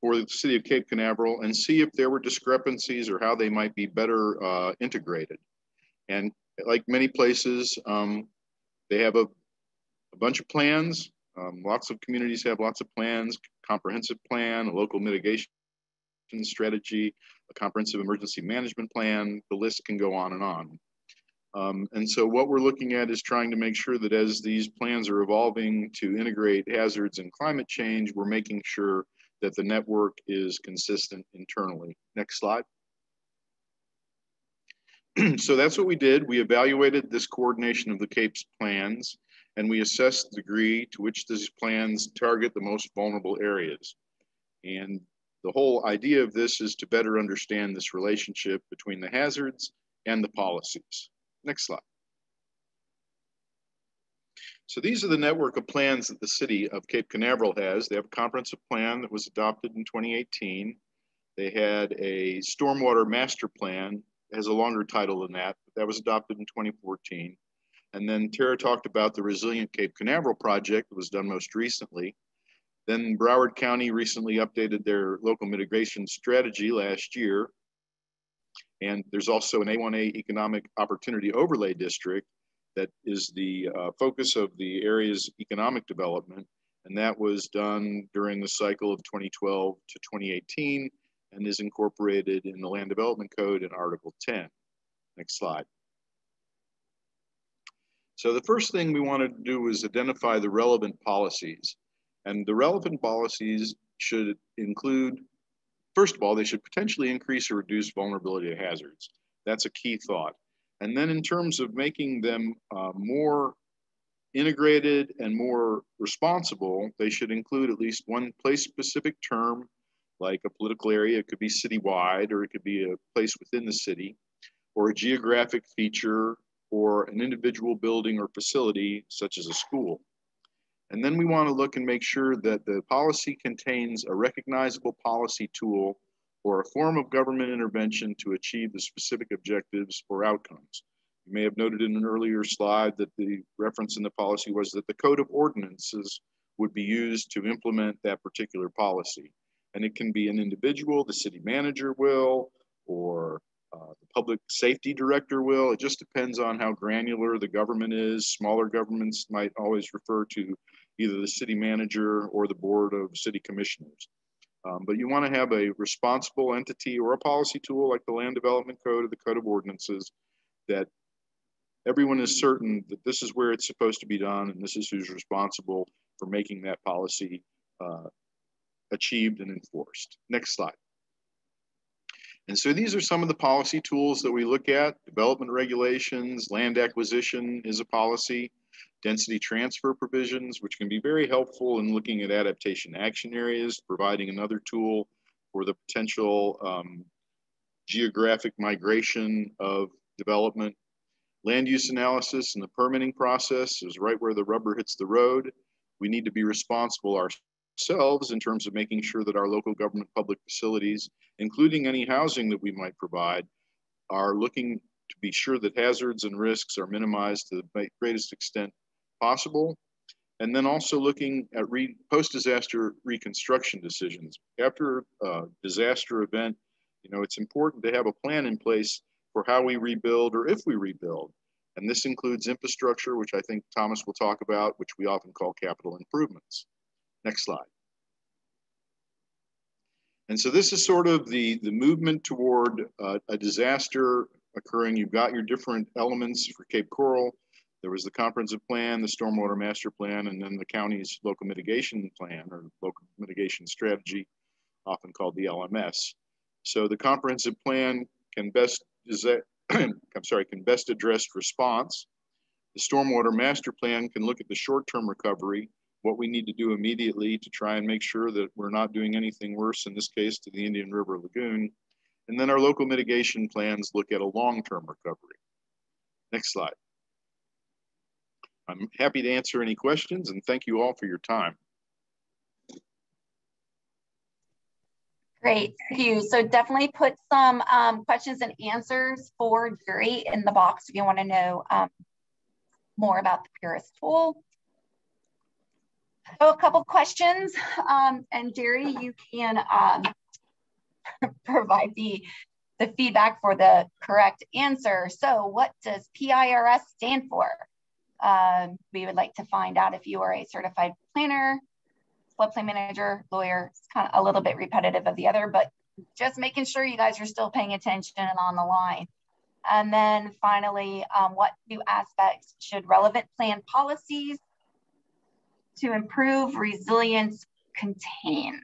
for the city of Cape Canaveral and see if there were discrepancies or how they might be better integrated. And like many places, they have a bunch of plans. Lots of communities have lots of plans, comprehensive plan, a local mitigation strategy, a comprehensive emergency management plan. The list can go on and on. And so what we're looking at is trying to make sure that as these plans are evolving to integrate hazards and climate change, we're making sure that the network is consistent internally. Next slide. So that's what we did. We evaluated this coordination of the Cape's plans, and we assessed the degree to which these plans target the most vulnerable areas. And the whole idea of this is to better understand this relationship between the hazards and the policies. Next slide. So these are the network of plans that the city of Cape Canaveral has. They have a comprehensive plan that was adopted in 2018. They had a stormwater master plan. It has a longer title than that, but that was adopted in 2014. And then Tara talked about the Resilient Cape Canaveral project that was done most recently. Then Broward County recently updated their local mitigation strategy last year. And there's also an A1A Economic Opportunity Overlay District that is the focus of the area's economic development. And that was done during the cycle of 2012 to 2018 and is incorporated in the Land Development Code in Article 10. Next slide. So the first thing we wanted to do was identify the relevant policies. And the relevant policies should include, first of all, they should potentially increase or reduce vulnerability to hazards. That's a key thought. And then in terms of making them more integrated and more responsible, they should include at least one place-specific term, like a political area. It could be citywide, or it could be a place within the city, or a geographic feature, or an individual building or facility, such as a school. And then we want to look and make sure that the policy contains a recognizable policy tool or a form of government intervention to achieve the specific objectives or outcomes. You may have noted in an earlier slide that the reference in the policy was that the code of ordinances would be used to implement that particular policy. And it can be an individual, the city manager will, or the public safety director will. It just depends on how granular the government is. Smaller governments might always refer to either the city manager or the board of city commissioners. But you want to have a responsible entity or a policy tool like the Land Development Code or the Code of Ordinances that everyone is certain that this is where it's supposed to be done and this is who's responsible for making that policy achieved and enforced. Next slide. And so these are some of the policy tools that we look at. Development regulations, land acquisition is a policy, density transfer provisions, which can be very helpful in looking at adaptation action areas, providing another tool for the potential geographic migration of development. Land use analysis and the permitting process is right where the rubber hits the road. We need to be responsible ourselves in terms of making sure that our local government public facilities, including any housing that we might provide, are looking to be sure that hazards and risks are minimized to the greatest extent possible. And then also looking at post-disaster reconstruction decisions. After a disaster event, it's important to have a plan in place for how we rebuild or if we rebuild. And this includes infrastructure, which I think Thomas will talk about, which we often call capital improvements. Next slide. And so this is sort of the movement toward a disaster occurring. You've got your different elements for Cape Coral. There was the comprehensive plan, the stormwater master plan, and then the county's local mitigation plan or local mitigation strategy, often called the LMS. So the comprehensive plan can best address response. The stormwater master plan can look at the short-term recovery, what we need to do immediately to try and make sure that we're not doing anything worse, in this case, to the Indian River Lagoon. And then our local mitigation plans look at a long-term recovery. Next slide. I'm happy to answer any questions and thank you all for your time. Great, thank you. So definitely put some questions and answers for Jerry in the box if you want to know more about the Peril tool. So a couple questions, and Jerry, you can provide the feedback for the correct answer. So what does PIRS stand for? We would like to find out if you are a certified planner, floodplain manager, lawyer. It's kind of a little bit repetitive of the other, but just making sure you guys are still paying attention and on the line. And then finally, what new aspects should relevant plan policies to improve resilience contain?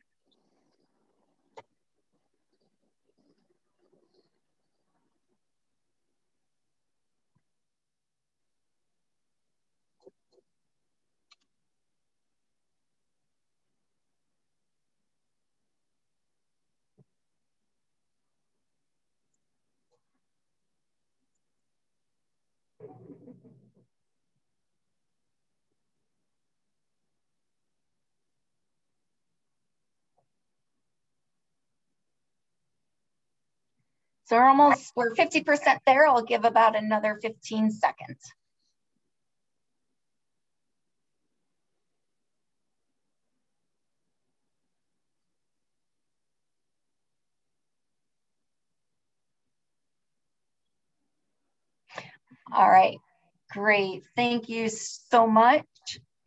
So we're 50% there. I'll give about another 15 seconds. All right, great. Thank you so much.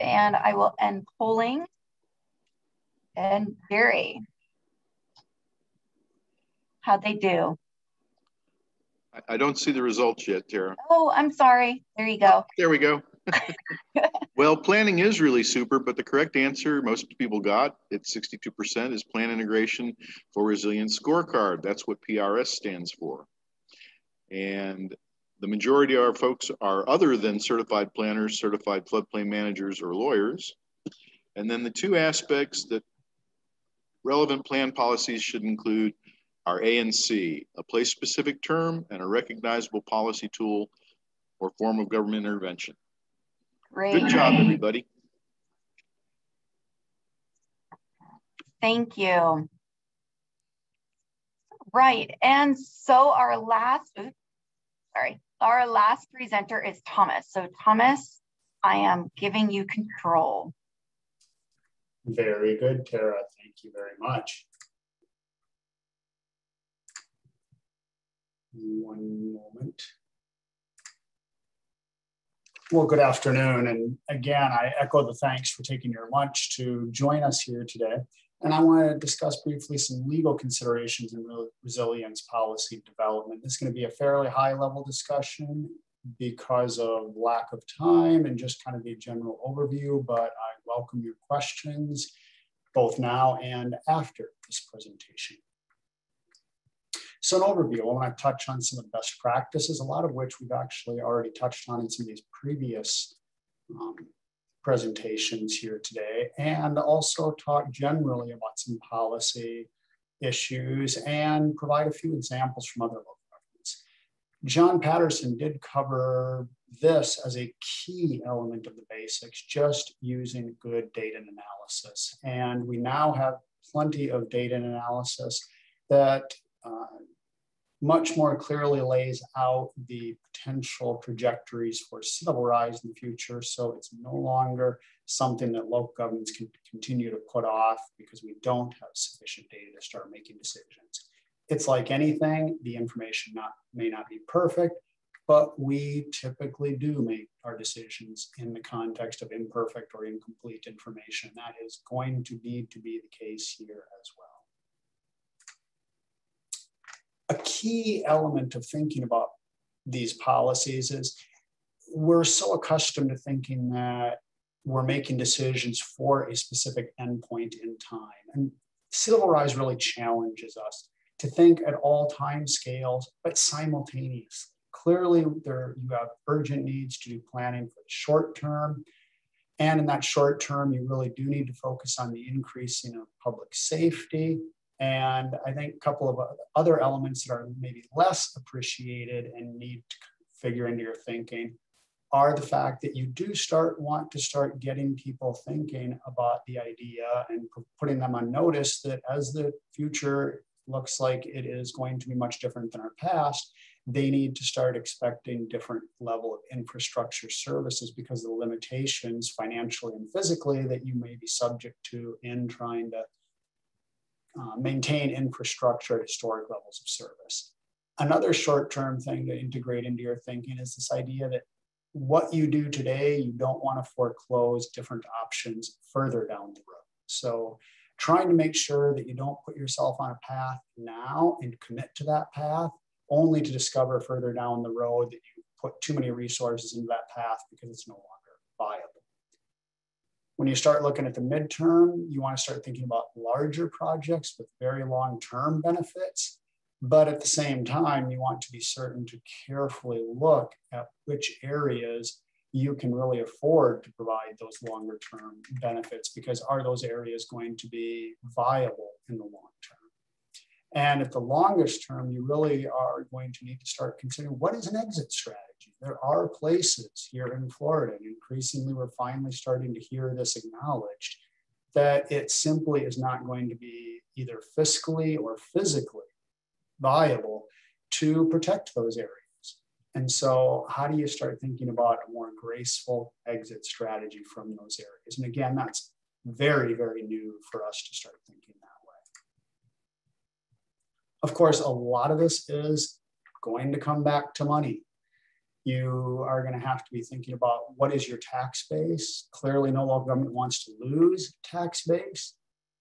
And I will end polling. And Jerry, how'd they do? I don't see the results yet, Tara. Oh, I'm sorry. There you go. Oh, there we go. Well, planning is really super, but the correct answer most people got, it's 62%, is plan integration for resilience scorecard. That's what PRS stands for. And the majority of our folks are other than certified planners, certified floodplain managers, or lawyers. And then the two aspects that relevant plan policies should include are A and C, a place-specific term and a recognizable policy tool or form of government intervention. Great. Good job, everybody. Thank you. Right, and so our last presenter is Thomas. So Thomas, I am giving you control. Very good, Tara. Thank you very much. One moment. Well, good afternoon. And again, I echo the thanks for taking your lunch to join us here today. And I want to discuss briefly some legal considerations in resilience policy development. This is going to be a fairly high level discussion because of lack of time and just kind of the general overview, but I welcome your questions both now and after this presentation. So an overview, I want to touch on some of the best practices, a lot of which we've actually already touched on in some of these previous presentations here today, and also talk generally about some policy issues and provide a few examples from other local governments. John Patterson did cover this as a key element of the basics, just using good data and analysis. And we now have plenty of data and analysis that much more clearly lays out the potential trajectories for sea level rise in the future. So it's no longer something that local governments can continue to put off because we don't have sufficient data to start making decisions. It's like anything, the information may not be perfect, but we typically do make our decisions in the context of imperfect or incomplete information. That is going to need to be the case here as well. A key element of thinking about these policies is we're so accustomed to thinking that we're making decisions for a specific endpoint in time. And sea level rise really challenges us to think at all time scales, but simultaneously. Clearly, you have urgent needs to do planning for the short term. And in that short term, you really do need to focus on the increasing of public safety. And I think a couple of other elements that are maybe less appreciated and need to figure into your thinking are the fact that you do want to start getting people thinking about the idea and putting them on notice that as the future looks like it is going to be much different than our past, they need to start expecting different level of infrastructure services because of the limitations financially and physically that you may be subject to in trying to maintain infrastructure at historic levels of service. Another short-term thing to integrate into your thinking is this idea that what you do today, you don't want to foreclose different options further down the road. So trying to make sure that you don't put yourself on a path now and commit to that path only to discover further down the road that you put too many resources into that path because it's no longer viable. When you start looking at the midterm, you want to start thinking about larger projects with very long-term benefits. But at the same time, you want to be certain to carefully look at which areas you can really afford to provide those longer term benefits, because are those areas going to be viable in the long term? And at the longest term, you really are going to need to start considering what is an exit strategy. There are places here in Florida, and increasingly we're finally starting to hear this acknowledged, that it simply is not going to be either fiscally or physically viable to protect those areas. And so how do you start thinking about a more graceful exit strategy from those areas? And again, that's very, very new for us to start thinking that way. Of course, a lot of this is going to come back to money. You are going to have to be thinking about what is your tax base. Clearly, no local government wants to lose tax base.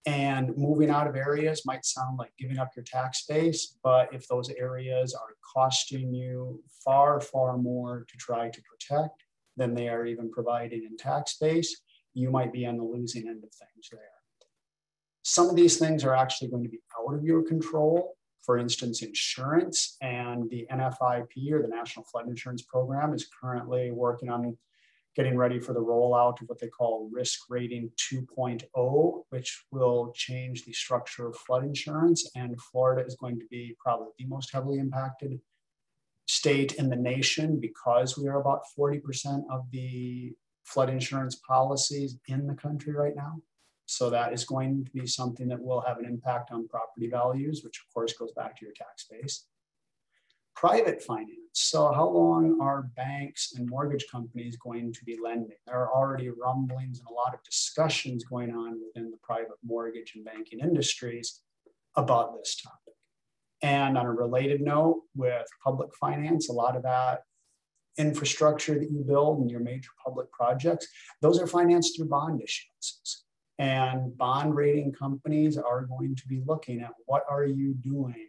And moving out of areas might sound like giving up your tax base, but if those areas are costing you far, far more to try to protect than they are even providing in tax base, you might be on the losing end of things there. Some of these things are actually going to be out of your control. For instance, insurance, and the NFIP, or the National Flood Insurance Program, is currently working on getting ready for the rollout of what they call Risk Rating 2.0, which will change the structure of flood insurance. And Florida is going to be probably the most heavily impacted state in the nation because we are about 40% of the flood insurance policies in the country right now. So that is going to be something that will have an impact on property values, which of course goes back to your tax base. Private finance. So how long are banks and mortgage companies going to be lending? There are already rumblings and a lot of discussions going on within the private mortgage and banking industries about this topic. And on a related note, with public finance, a lot of that infrastructure that you build in your major public projects, those are financed through bond issuances. And bond rating companies are going to be looking at what are you doing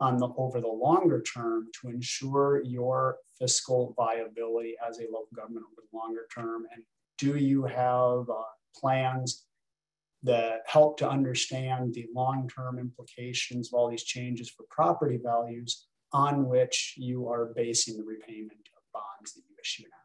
over the longer term to ensure your fiscal viability as a local government over the longer term. And do you have plans that help to understand the long-term implications of all these changes for property values on which you are basing the repayment of bonds that you issue now?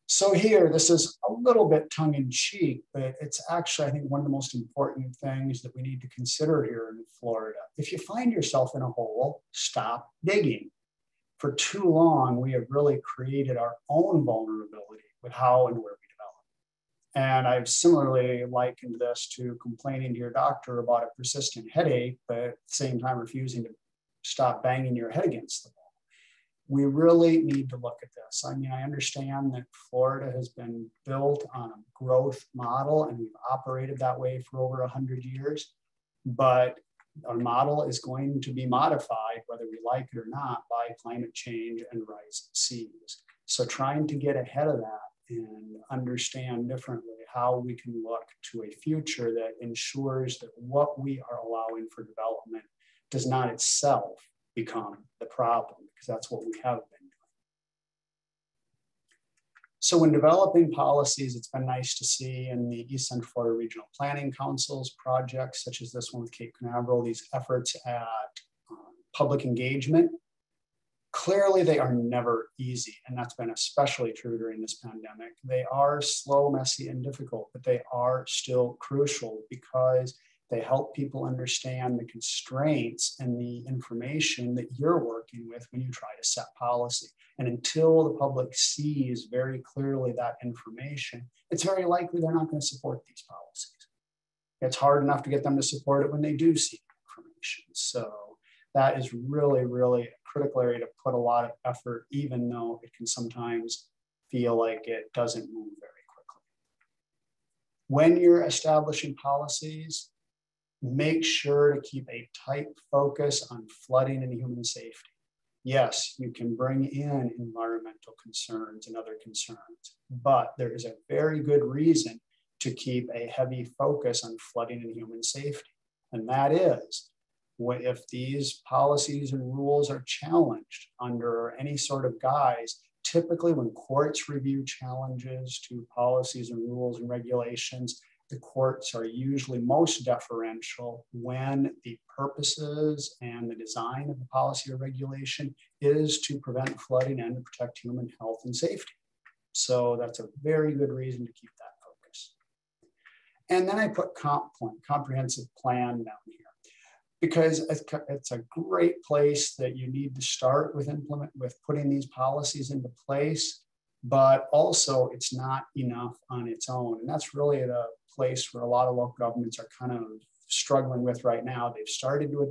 So here, this is a little bit tongue-in-cheek, but it's actually, I think, one of the most important things that we need to consider here in Florida. If you find yourself in a hole, stop digging. For too long, we have really created our own vulnerability with how and where we develop. And I've similarly likened this to complaining to your doctor about a persistent headache, but at the same time refusing to stop banging your head against the wall. We really need to look at this. I mean, I understand that Florida has been built on a growth model and we've operated that way for over 100 years, but our model is going to be modified, whether we like it or not, by climate change and rise seas. So trying to get ahead of that and understand differently how we can look to a future that ensures that what we are allowing for development does not itself become the problem, because that's what we have been doing. So when developing policies, it's been nice to see in the East Central Florida Regional Planning Council's projects, such as this one with Cape Canaveral, these efforts at public engagement. Clearly, they are never easy, and that's been especially true during this pandemic. They are slow, messy, and difficult, but they are still crucial because they help people understand the constraints and the information that you're working with when you try to set policy. And until the public sees very clearly that information, it's very likely they're not going to support these policies. It's hard enough to get them to support it when they do see information. So that is really, really a critical area to put a lot of effort, even though it can sometimes feel like it doesn't move very quickly. When you're establishing policies, make sure to keep a tight focus on flooding and human safety. Yes, you can bring in environmental concerns and other concerns, but there is a very good reason to keep a heavy focus on flooding and human safety. And that is, if these policies and rules are challenged under any sort of guise, typically when courts review challenges to policies and rules and regulations, the courts are usually most deferential when the purposes and the design of the policy or regulation is to prevent flooding and to protect human health and safety. So that's a very good reason to keep that focus. And then I put comprehensive plan down here, because it's a great place that you need to start with putting these policies into place, but also it's not enough on its own. And that's really the place where a lot of local governments are kind of struggling with right now. They've started to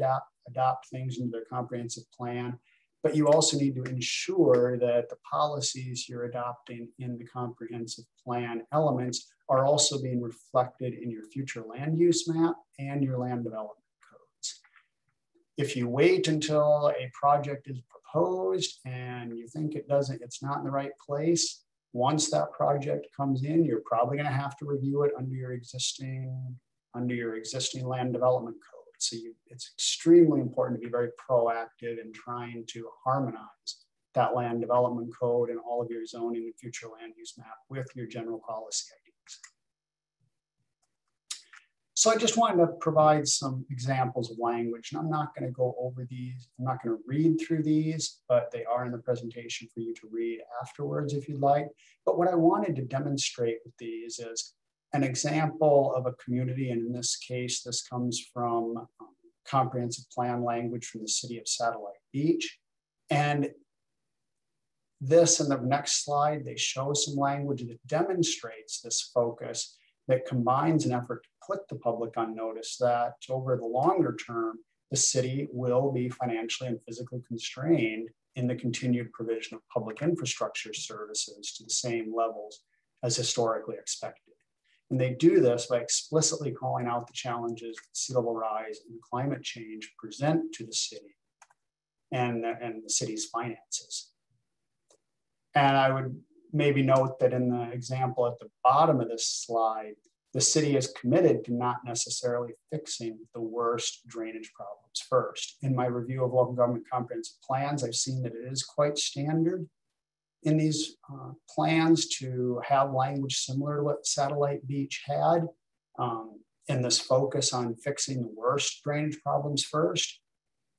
adopt things into their comprehensive plan, but you also need to ensure that the policies you're adopting in the comprehensive plan elements are also being reflected in your future land use map and your land development codes. If you wait until a project is proposed and you think it's not in the right place, once that project comes in, you're probably going to have to review it under your existing land development code. So it's extremely important to be very proactive in trying to harmonize that land development code and all of your zoning and future land use map with your general policy ideas. So I just wanted to provide some examples of language, and I'm not going to go over these. I'm not going to read through these, but they are in the presentation for you to read afterwards if you'd like. But what I wanted to demonstrate with these is an example of a community, and in this case, this comes from comprehensive plan language from the city of Satellite Beach. And this in the next slide, they show some language that demonstrates this focus that combines an effort to put the public on notice that over the longer term, the city will be financially and physically constrained in the continued provision of public infrastructure services to the same levels as historically expected. And they do this by explicitly calling out the challenges that sea level rise and climate change present to the city and the city's finances. And I would maybe note that in the example at the bottom of this slide, the city is committed to not necessarily fixing the worst drainage problems first. In my review of local government comprehensive plans, I've seen that it is quite standard in these plans to have language similar to what Satellite Beach had in this focus on fixing the worst drainage problems first.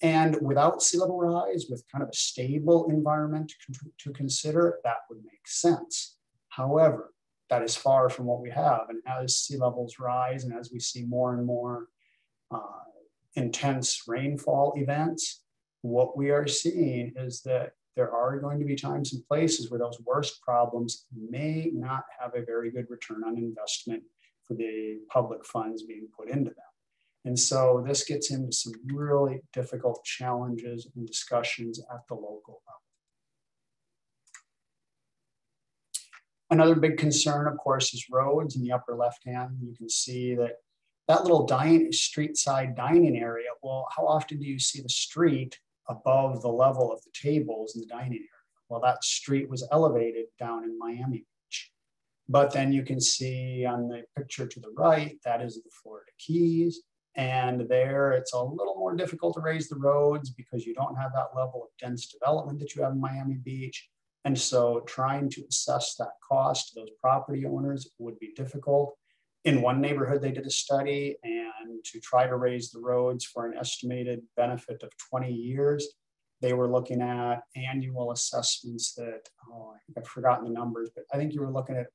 And without sea level rise, with kind of a stable environment to consider, that would make sense. However, that is far from what we have. And as sea levels rise and as we see more and more intense rainfall events, what we are seeing is that there are going to be times and places where those worst problems may not have a very good return on investment for the public funds being put into them. And so this gets into some really difficult challenges and discussions at the local level. Another big concern, of course, is roads. In the upper left hand, you can see that little street side dining area. Well, how often do you see the street above the level of the tables in the dining area? Well, that street was elevated down in Miami Beach. But then you can see on the picture to the right, that is the Florida Keys. And there it's a little more difficult to raise the roads because you don't have that level of dense development that you have in Miami Beach. And so trying to assess that cost to those property owners would be difficult. In one neighborhood, they did a study, and to try to raise the roads for an estimated benefit of 20 years, they were looking at annual assessments that, I think I've forgotten the numbers, but I think you were looking at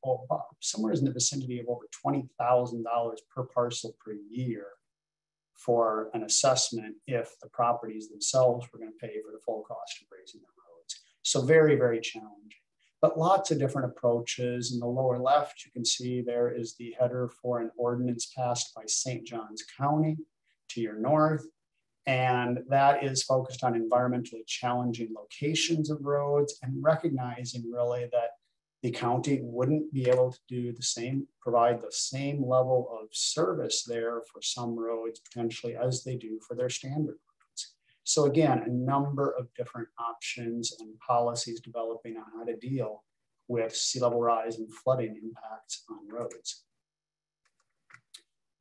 somewhere in the vicinity of over $20,000 per parcel per year for an assessment if the properties themselves were going to pay for the full cost of raising the roads. So very, very challenging. but lots of different approaches. In the lower left, you can see there is the header for an ordinance passed by St. Johns County to your north. And that is focused on environmentally challenging locations of roads and recognizing really that the county wouldn't be able to do the same, provide the same level of service there for some roads potentially as they do for their standard roads. So again, a number of different options and policies developing on how to deal with sea level rise and flooding impacts on roads.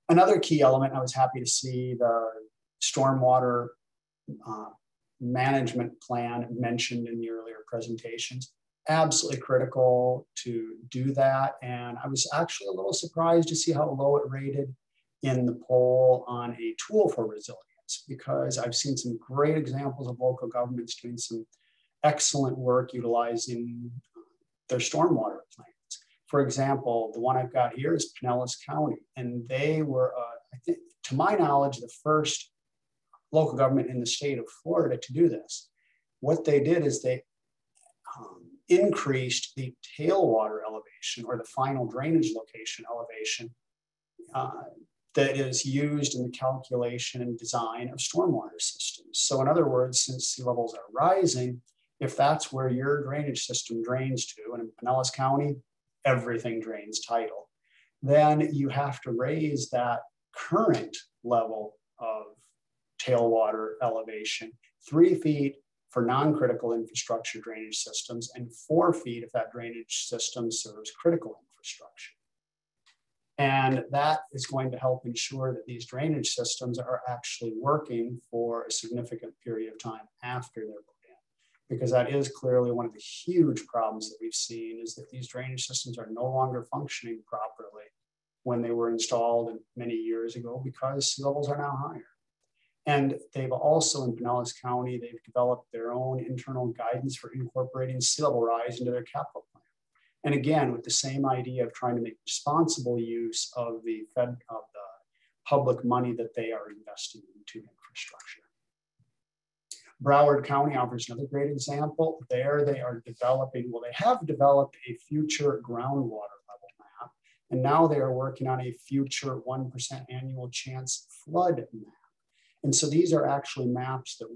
Another key element, I was happy to see the stormwater management plan mentioned in the earlier presentations. Absolutely critical to do that. And I was actually a little surprised to see how low it rated in the poll on a tool for resilience, because I've seen some great examples of local governments doing some excellent work utilizing their stormwater plans. For example, the one I've got here is Pinellas County, and they were, I think, to my knowledge, the first local government in the state of Florida to do this. What they did is they increased the tailwater elevation, or the final drainage location elevation, that is used in the calculation and design of stormwater systems. So in other words, since sea levels are rising, if that's where your drainage system drains to, and in Pinellas County, everything drains tidal, then you have to raise that current level of tailwater elevation 3 feet for non-critical infrastructure drainage systems and 4 feet if that drainage system serves critical infrastructure. And that is going to help ensure that these drainage systems are actually working for a significant period of time after they're put in. Because that is clearly one of the huge problems that we've seen, is that these drainage systems are no longer functioning properly when they were installed many years ago, because sea levels are now higher. And they've also, in Pinellas County, they've developed their own internal guidance for incorporating sea level rise into their capital plan. And again, with the same idea of trying to make responsible use of the public money that they are investing into infrastructure. Broward County offers another great example. There they are developing, well, they have developed a future groundwater level map, and now they are working on a future 1% annual chance flood map. And so these are actually maps that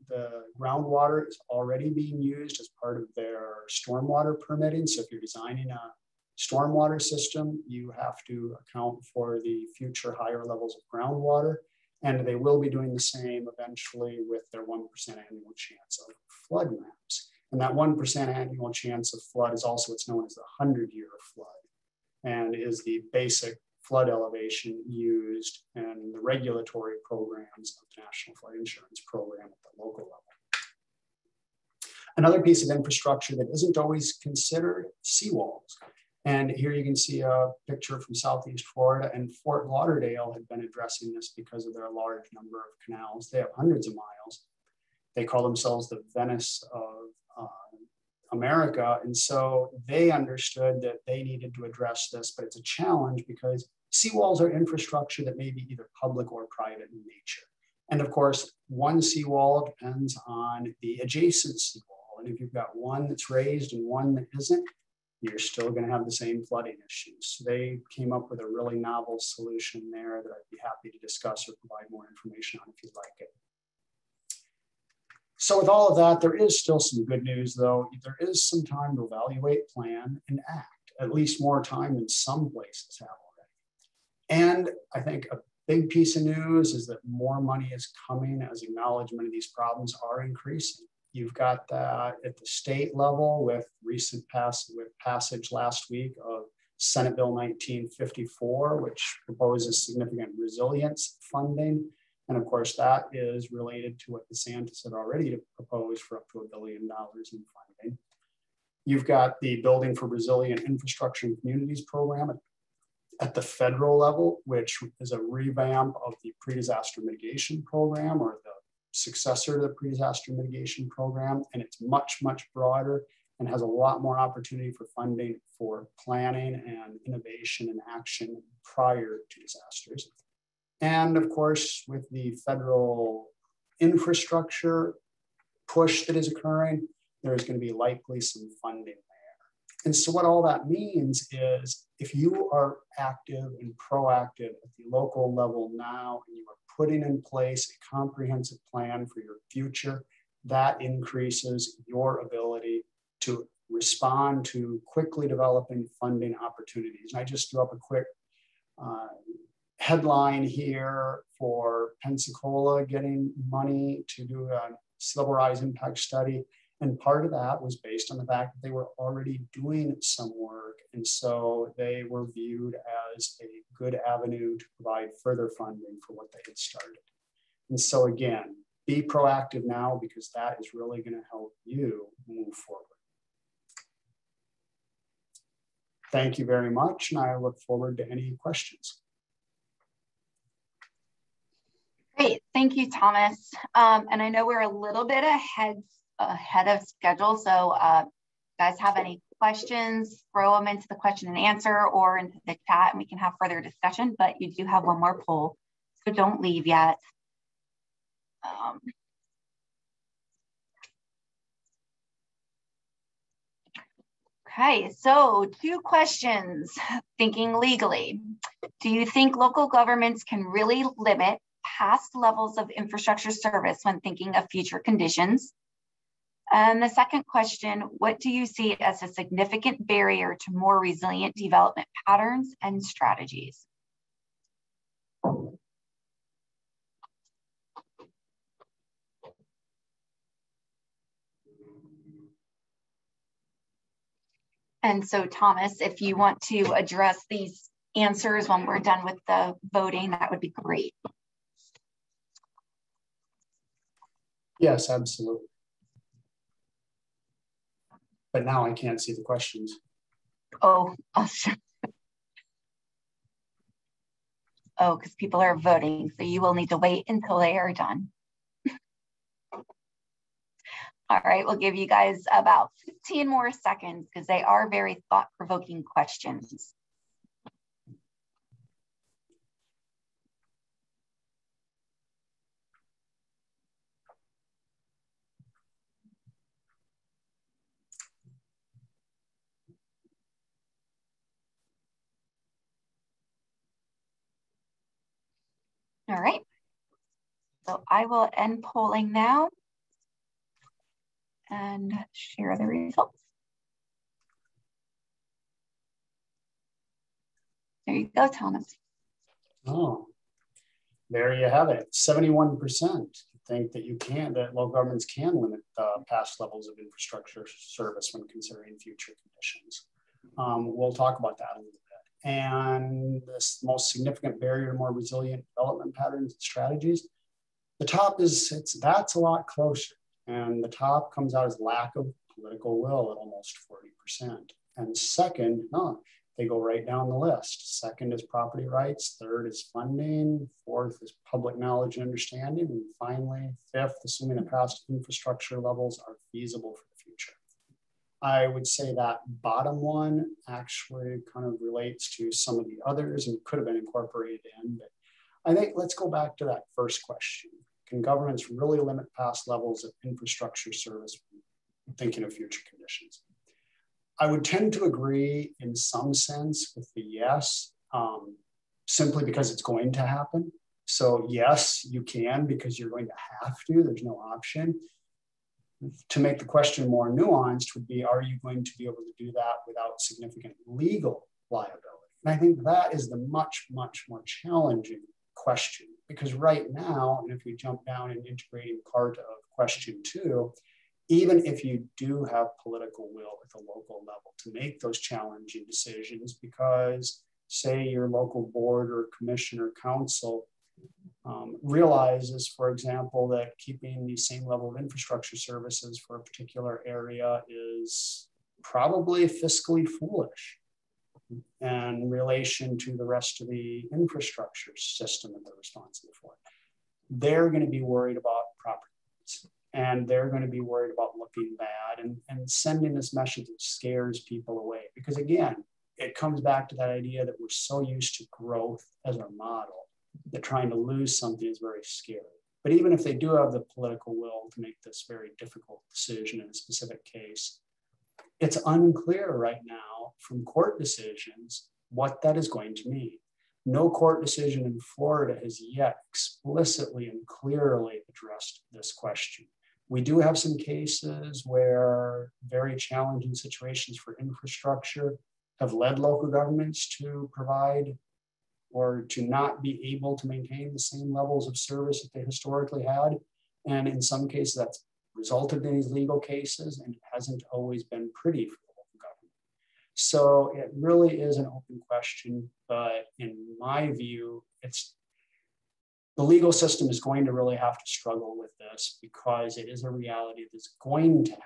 the groundwater is already being used as part of their stormwater permitting. So if you're designing a stormwater system, you have to account for the future higher levels of groundwater. And they will be doing the same eventually with their 1% annual chance of flood maps. And that 1% annual chance of flood is also what's known as the 100-year flood, and is the basic flood elevation used in the regulatory programs of the National Flood Insurance Program at the local level. Another piece of infrastructure that isn't always considered, seawalls. And here you can see a picture from Southeast Florida, and Fort Lauderdale had been addressing this because of their large number of canals. They have hundreds of miles. They call themselves the Venice of America. And so they understood that they needed to address this, but it's a challenge because seawalls are infrastructure that may be either public or private in nature. And of course, one seawall depends on the adjacent seawall. And if you've got one that's raised and one that isn't, you're still going to have the same flooding issues. So they came up with a really novel solution there that I'd be happy to discuss or provide more information on if you'd like it. So with all of that, there is still some good news, though. There is some time to evaluate, plan, and act, at least more time than some places have already. And I think a big piece of news is that more money is coming as acknowledgement of these problems are increasing. You've got that at the state level with recent passage last week of Senate Bill 1954, which proposes significant resilience funding. And of course, that is related to what DeSantis had already proposed for up to $1 billion in funding. You've got the Building for Resilient Infrastructure and Communities program at the federal level, which is a revamp of the pre-disaster mitigation program, or the successor to the pre-disaster mitigation program. And it's much, much broader and has a lot more opportunity for funding for planning and innovation and action prior to disasters. And of course, with the federal infrastructure push that is occurring, there's going to be likely some funding there. And so what all that means is if you are active and proactive at the local level now, and you are putting in place a comprehensive plan for your future, that increases your ability to respond to quickly developing funding opportunities. And I just threw up a quick headline here for Pensacola getting money to do a sea level rise impact study. And part of that was based on the fact that they were already doing some work. And so they were viewed as a good avenue to provide further funding for what they had started. And so again, be proactive now, because that is really going to help you move forward. Thank you very much. And I look forward to any questions. Great, thank you, Thomas. And I know we're a little bit ahead of schedule. So guys have any questions, throw them into the question and answer or into the chat and we can have further discussion, but you do have one more poll, so don't leave yet. Okay, so 2 questions, thinking legally. Do you think local governments can really limit past levels of infrastructure service when thinking of future conditions? And the second question, what do you see as a significant barrier to more resilient development patterns and strategies? And so Thomas, if you want to address these answers when we're done with the voting, that would be great. Yes, absolutely. But now I can't see the questions. Oh, because people are voting, so you will need to wait until they are done. All right, we'll give you guys about 15 more seconds because they are very thought-provoking questions. All right, so I will end polling now and share the results. There you go, Thomas. Oh, there you have it. 71% think that that local governments can limit past levels of infrastructure service when considering future conditions. We'll talk about that a little bit. And this most significant barrier to more resilient development patterns and strategies. The top that's a lot closer. And the top comes out as lack of political will at almost 40%. And second, they go right down the list. Second is property rights. Third is funding. Fourth is public knowledge and understanding. And finally, fifth, assuming the past infrastructure levels are feasible for the future. I would say that bottom one actually kind of relates to some of the others and could have been incorporated in. But I think let's go back to that first question. Can governments really limit past levels of infrastructure service when thinking of future conditions? I would tend to agree in some sense with the yes, simply because it's going to happen. So yes, you can because you're going to have to, there's no option. To make the question more nuanced would be, are you going to be able to do that without significant legal liability? And I think that is the much, much more challenging question, because right now, and if we jump down and integrating part of question 2, even if you do have political will at the local level to make those challenging decisions, because say your local board or commission or council realizes, for example, that keeping the same level of infrastructure services for a particular area is probably fiscally foolish in relation to the rest of the infrastructure system that they're responsible for. They're going to be worried about property rights, and they're going to be worried about looking bad and sending this message that scares people away. Because again, it comes back to that idea that we're so used to growth as our model that trying to lose something is very scary. But even if they do have the political will to make this very difficult decision in a specific case, it's unclear right now from court decisions what that is going to mean. No court decision in Florida has yet explicitly and clearly addressed this question. We do have some cases where very challenging situations for infrastructure have led local governments to provide or to not be able to maintain the same levels of service that they historically had. And in some cases, that's resulted in these legal cases, and it hasn't always been pretty for the local government. So it really is an open question, but in my view, the legal system is going to really have to struggle with this because it is a reality that's going to happen.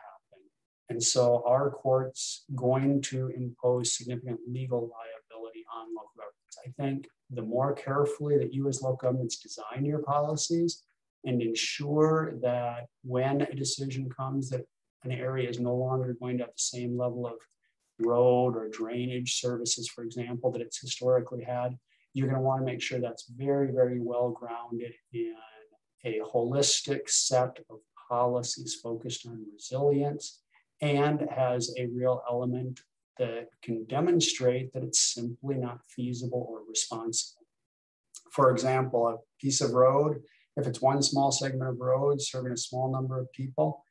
And so our court's going to impose significant legal liability on local governments. I think the more carefully that you as local governments design your policies and ensure that when a decision comes that an area is no longer going to have the same level of road or drainage services, for example, that it's historically had, you're going to want to make sure that's very, very well grounded in a holistic set of policies focused on resilience and has a real element that can demonstrate that it's simply not feasible or responsible. For example, a piece of road, if it's one small segment of road serving a small number of people,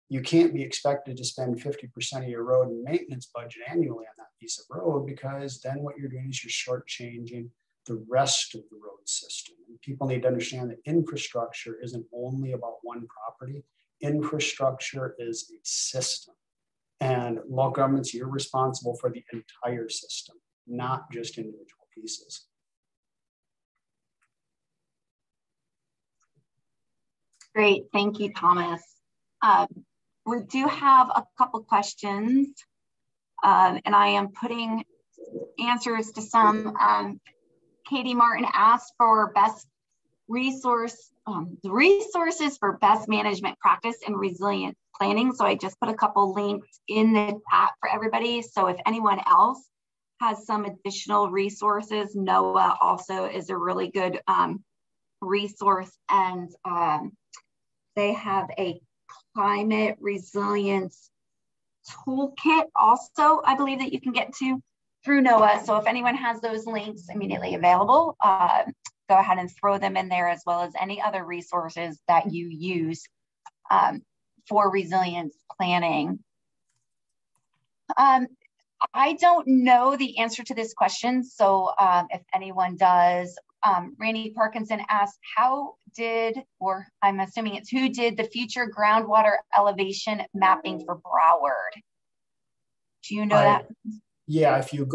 you can't be expected to spend 50% of your road and maintenance budget annually on that piece of road, because then what you're doing is you're shortchanging the rest of the road system. And people need to understand that infrastructure isn't only about one property. Infrastructure is a system. And local governments, you're responsible for the entire system, not just individual pieces. Great, thank you, Thomas. We do have a couple questions, and I am putting answers to some. Katie Martin asked for best resources for best management practice and resilient planning. So I just put a couple links in the chat for everybody. So if anyone else has some additional resources, NOAA also is a really good resource, and they have a climate resilience toolkit also, I believe, that you can get to through NOAA. So if anyone has those links immediately available, go ahead and throw them in there, as well as any other resources that you use for resilience planning. I don't know the answer to this question, so if anyone does, Randy Parkinson asked, how did, or I'm assuming it's who did the future groundwater elevation mapping for Broward? Do you know that? Yeah, if you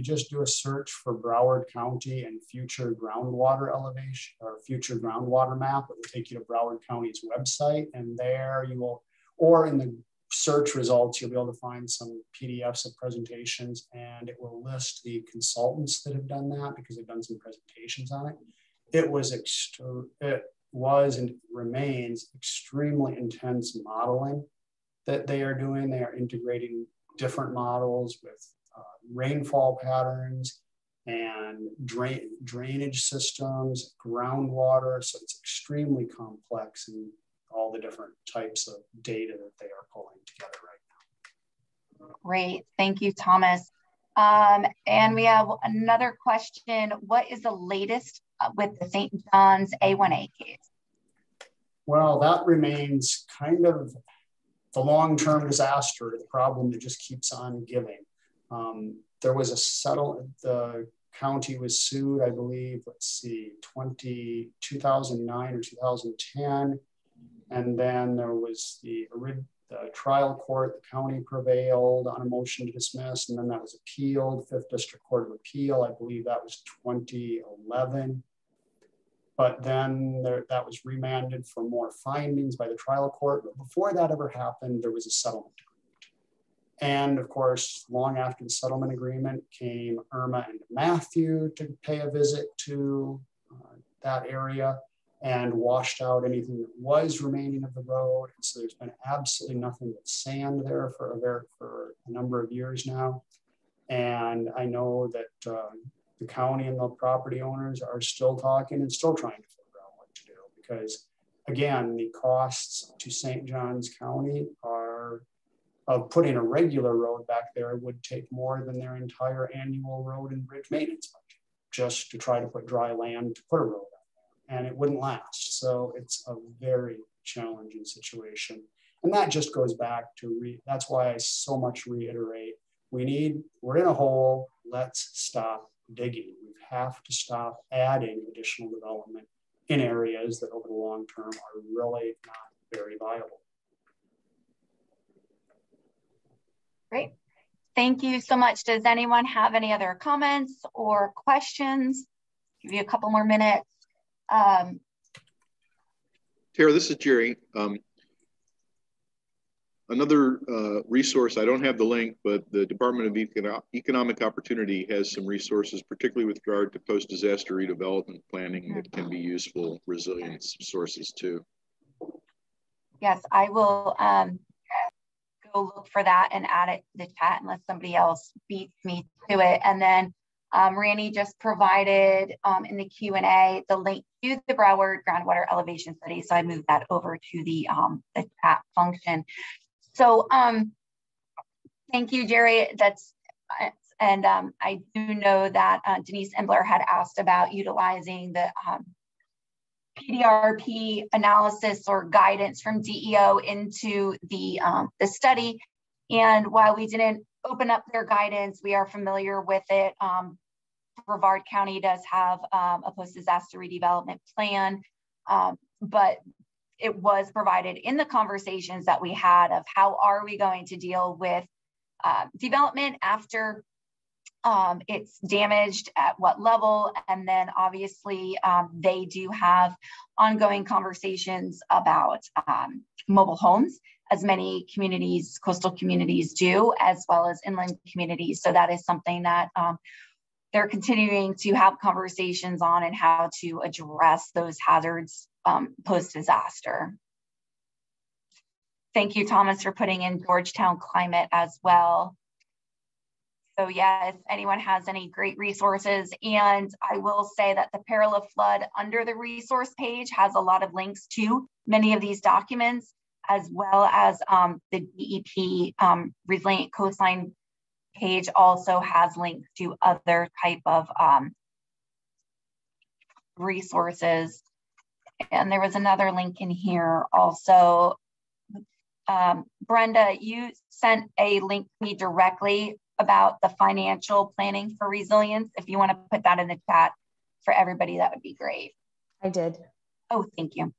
just do a search for Broward County and future groundwater elevation or future groundwater map, it will take you to Broward County's website, and there you will, or in the search results, you'll be able to find some PDFs of presentations, and it will list the consultants that have done that because they've done some presentations on it. It was and remains extremely intense modeling that they are doing. They are integrating different models with rainfall patterns and drainage systems, groundwater. So it's extremely complex in all the different types of data that they are pulling together right now. Great, thank you, Thomas. And we have another question. What is the latest with the St. John's A1A case? Well, that remains kind of the long-term disaster, the problem that just keeps on giving. There was a settlement, the county was sued, I believe, 2009 or 2010. And then there was the trial court, the county prevailed on a motion to dismiss, and then that was appealed, 5th District Court of Appeal, I believe that was 2011. But then that was remanded for more findings by the trial court. But before that ever happened, there was a settlement agreement. And of course, long after the settlement agreement came Irma and Matthew to pay a visit to that area and washed out anything that was remaining of the road. And so there's been absolutely nothing but sand there for a number of years now. And I know that the county and the property owners are still talking and still trying to figure out what to do, because again, the costs to St. Johns County are of putting a regular road back there would take more than their entire annual road and bridge maintenance budget just to try to put dry land to put a road out there, and it wouldn't last. So it's a very challenging situation. And that just goes back to, that's why I so much reiterate, we're in a hole, let's stop digging. We have to stop adding additional development in areas that over the long term are really not very viable. Great. Thank you so much. Does anyone have any other comments or questions? Give you a couple more minutes. Tara, this is Jerry. Another resource, I don't have the link, but the Department of Economic Opportunity has some resources, particularly with regard to post-disaster redevelopment planning that can be useful resilience sources too. Yes, I will go look for that and add it to the chat unless somebody else beats me to it. And then Randy just provided in the Q&A the link to the Broward groundwater elevation study. So I moved that over to the chat function. So thank you, Jerry. I do know that Denise Embler had asked about utilizing the PDRP analysis or guidance from DEO into the study. And while we didn't open up their guidance, we are familiar with it. Brevard County does have a post-disaster redevelopment plan, but it was provided in the conversations that we had of how are we going to deal with development after it's damaged, at what level. And then obviously they do have ongoing conversations about mobile homes, as many communities, coastal communities do, as well as inland communities. So that is something that they're continuing to have conversations on and how to address those hazards post-disaster. Thank you, Thomas, for putting in Georgetown climate as well. So yeah, if anyone has any great resources, and I will say that the Peril of Flood under the resource page has a lot of links to many of these documents, as well as the DEP Resilient Coastline page also has links to other type of resources. And there was another link in here also. Brenda, you sent a link to me directly about the financial planning for resilience. If you want to put that in the chat for everybody, that would be great. I did. Oh, thank you.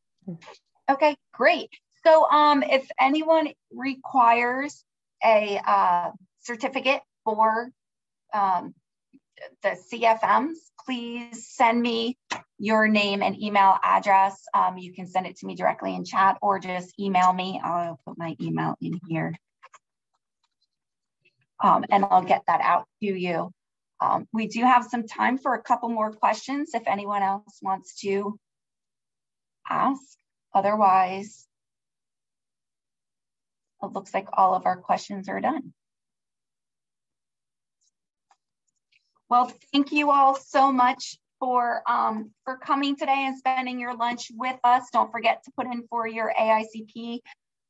Okay, great. So if anyone requires a certificate for the CFMs, please send me your name and email address. You can send it to me directly in chat or just email me. I'll put my email in here. And I'll get that out to you. We do have some time for a couple more questions if anyone else wants to ask. Otherwise, it looks like all of our questions are done. Well, thank you all so much for coming today and spending your lunch with us. Don't forget to put in for your AICP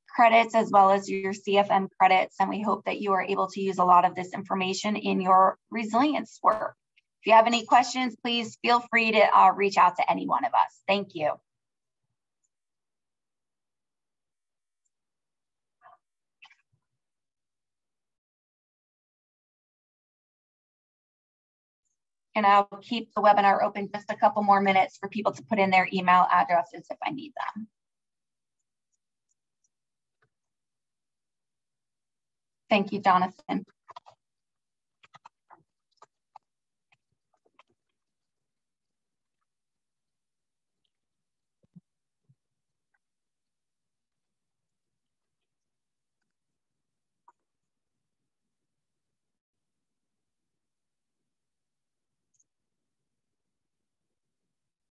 credits as well as your CFM credits. And we hope that you are able to use a lot of this information in your resilience work. If you have any questions, please feel free to reach out to any one of us. Thank you. And I'll keep the webinar open just a couple more minutes for people to put in their email addresses if I need them. Thank you, Jonathan.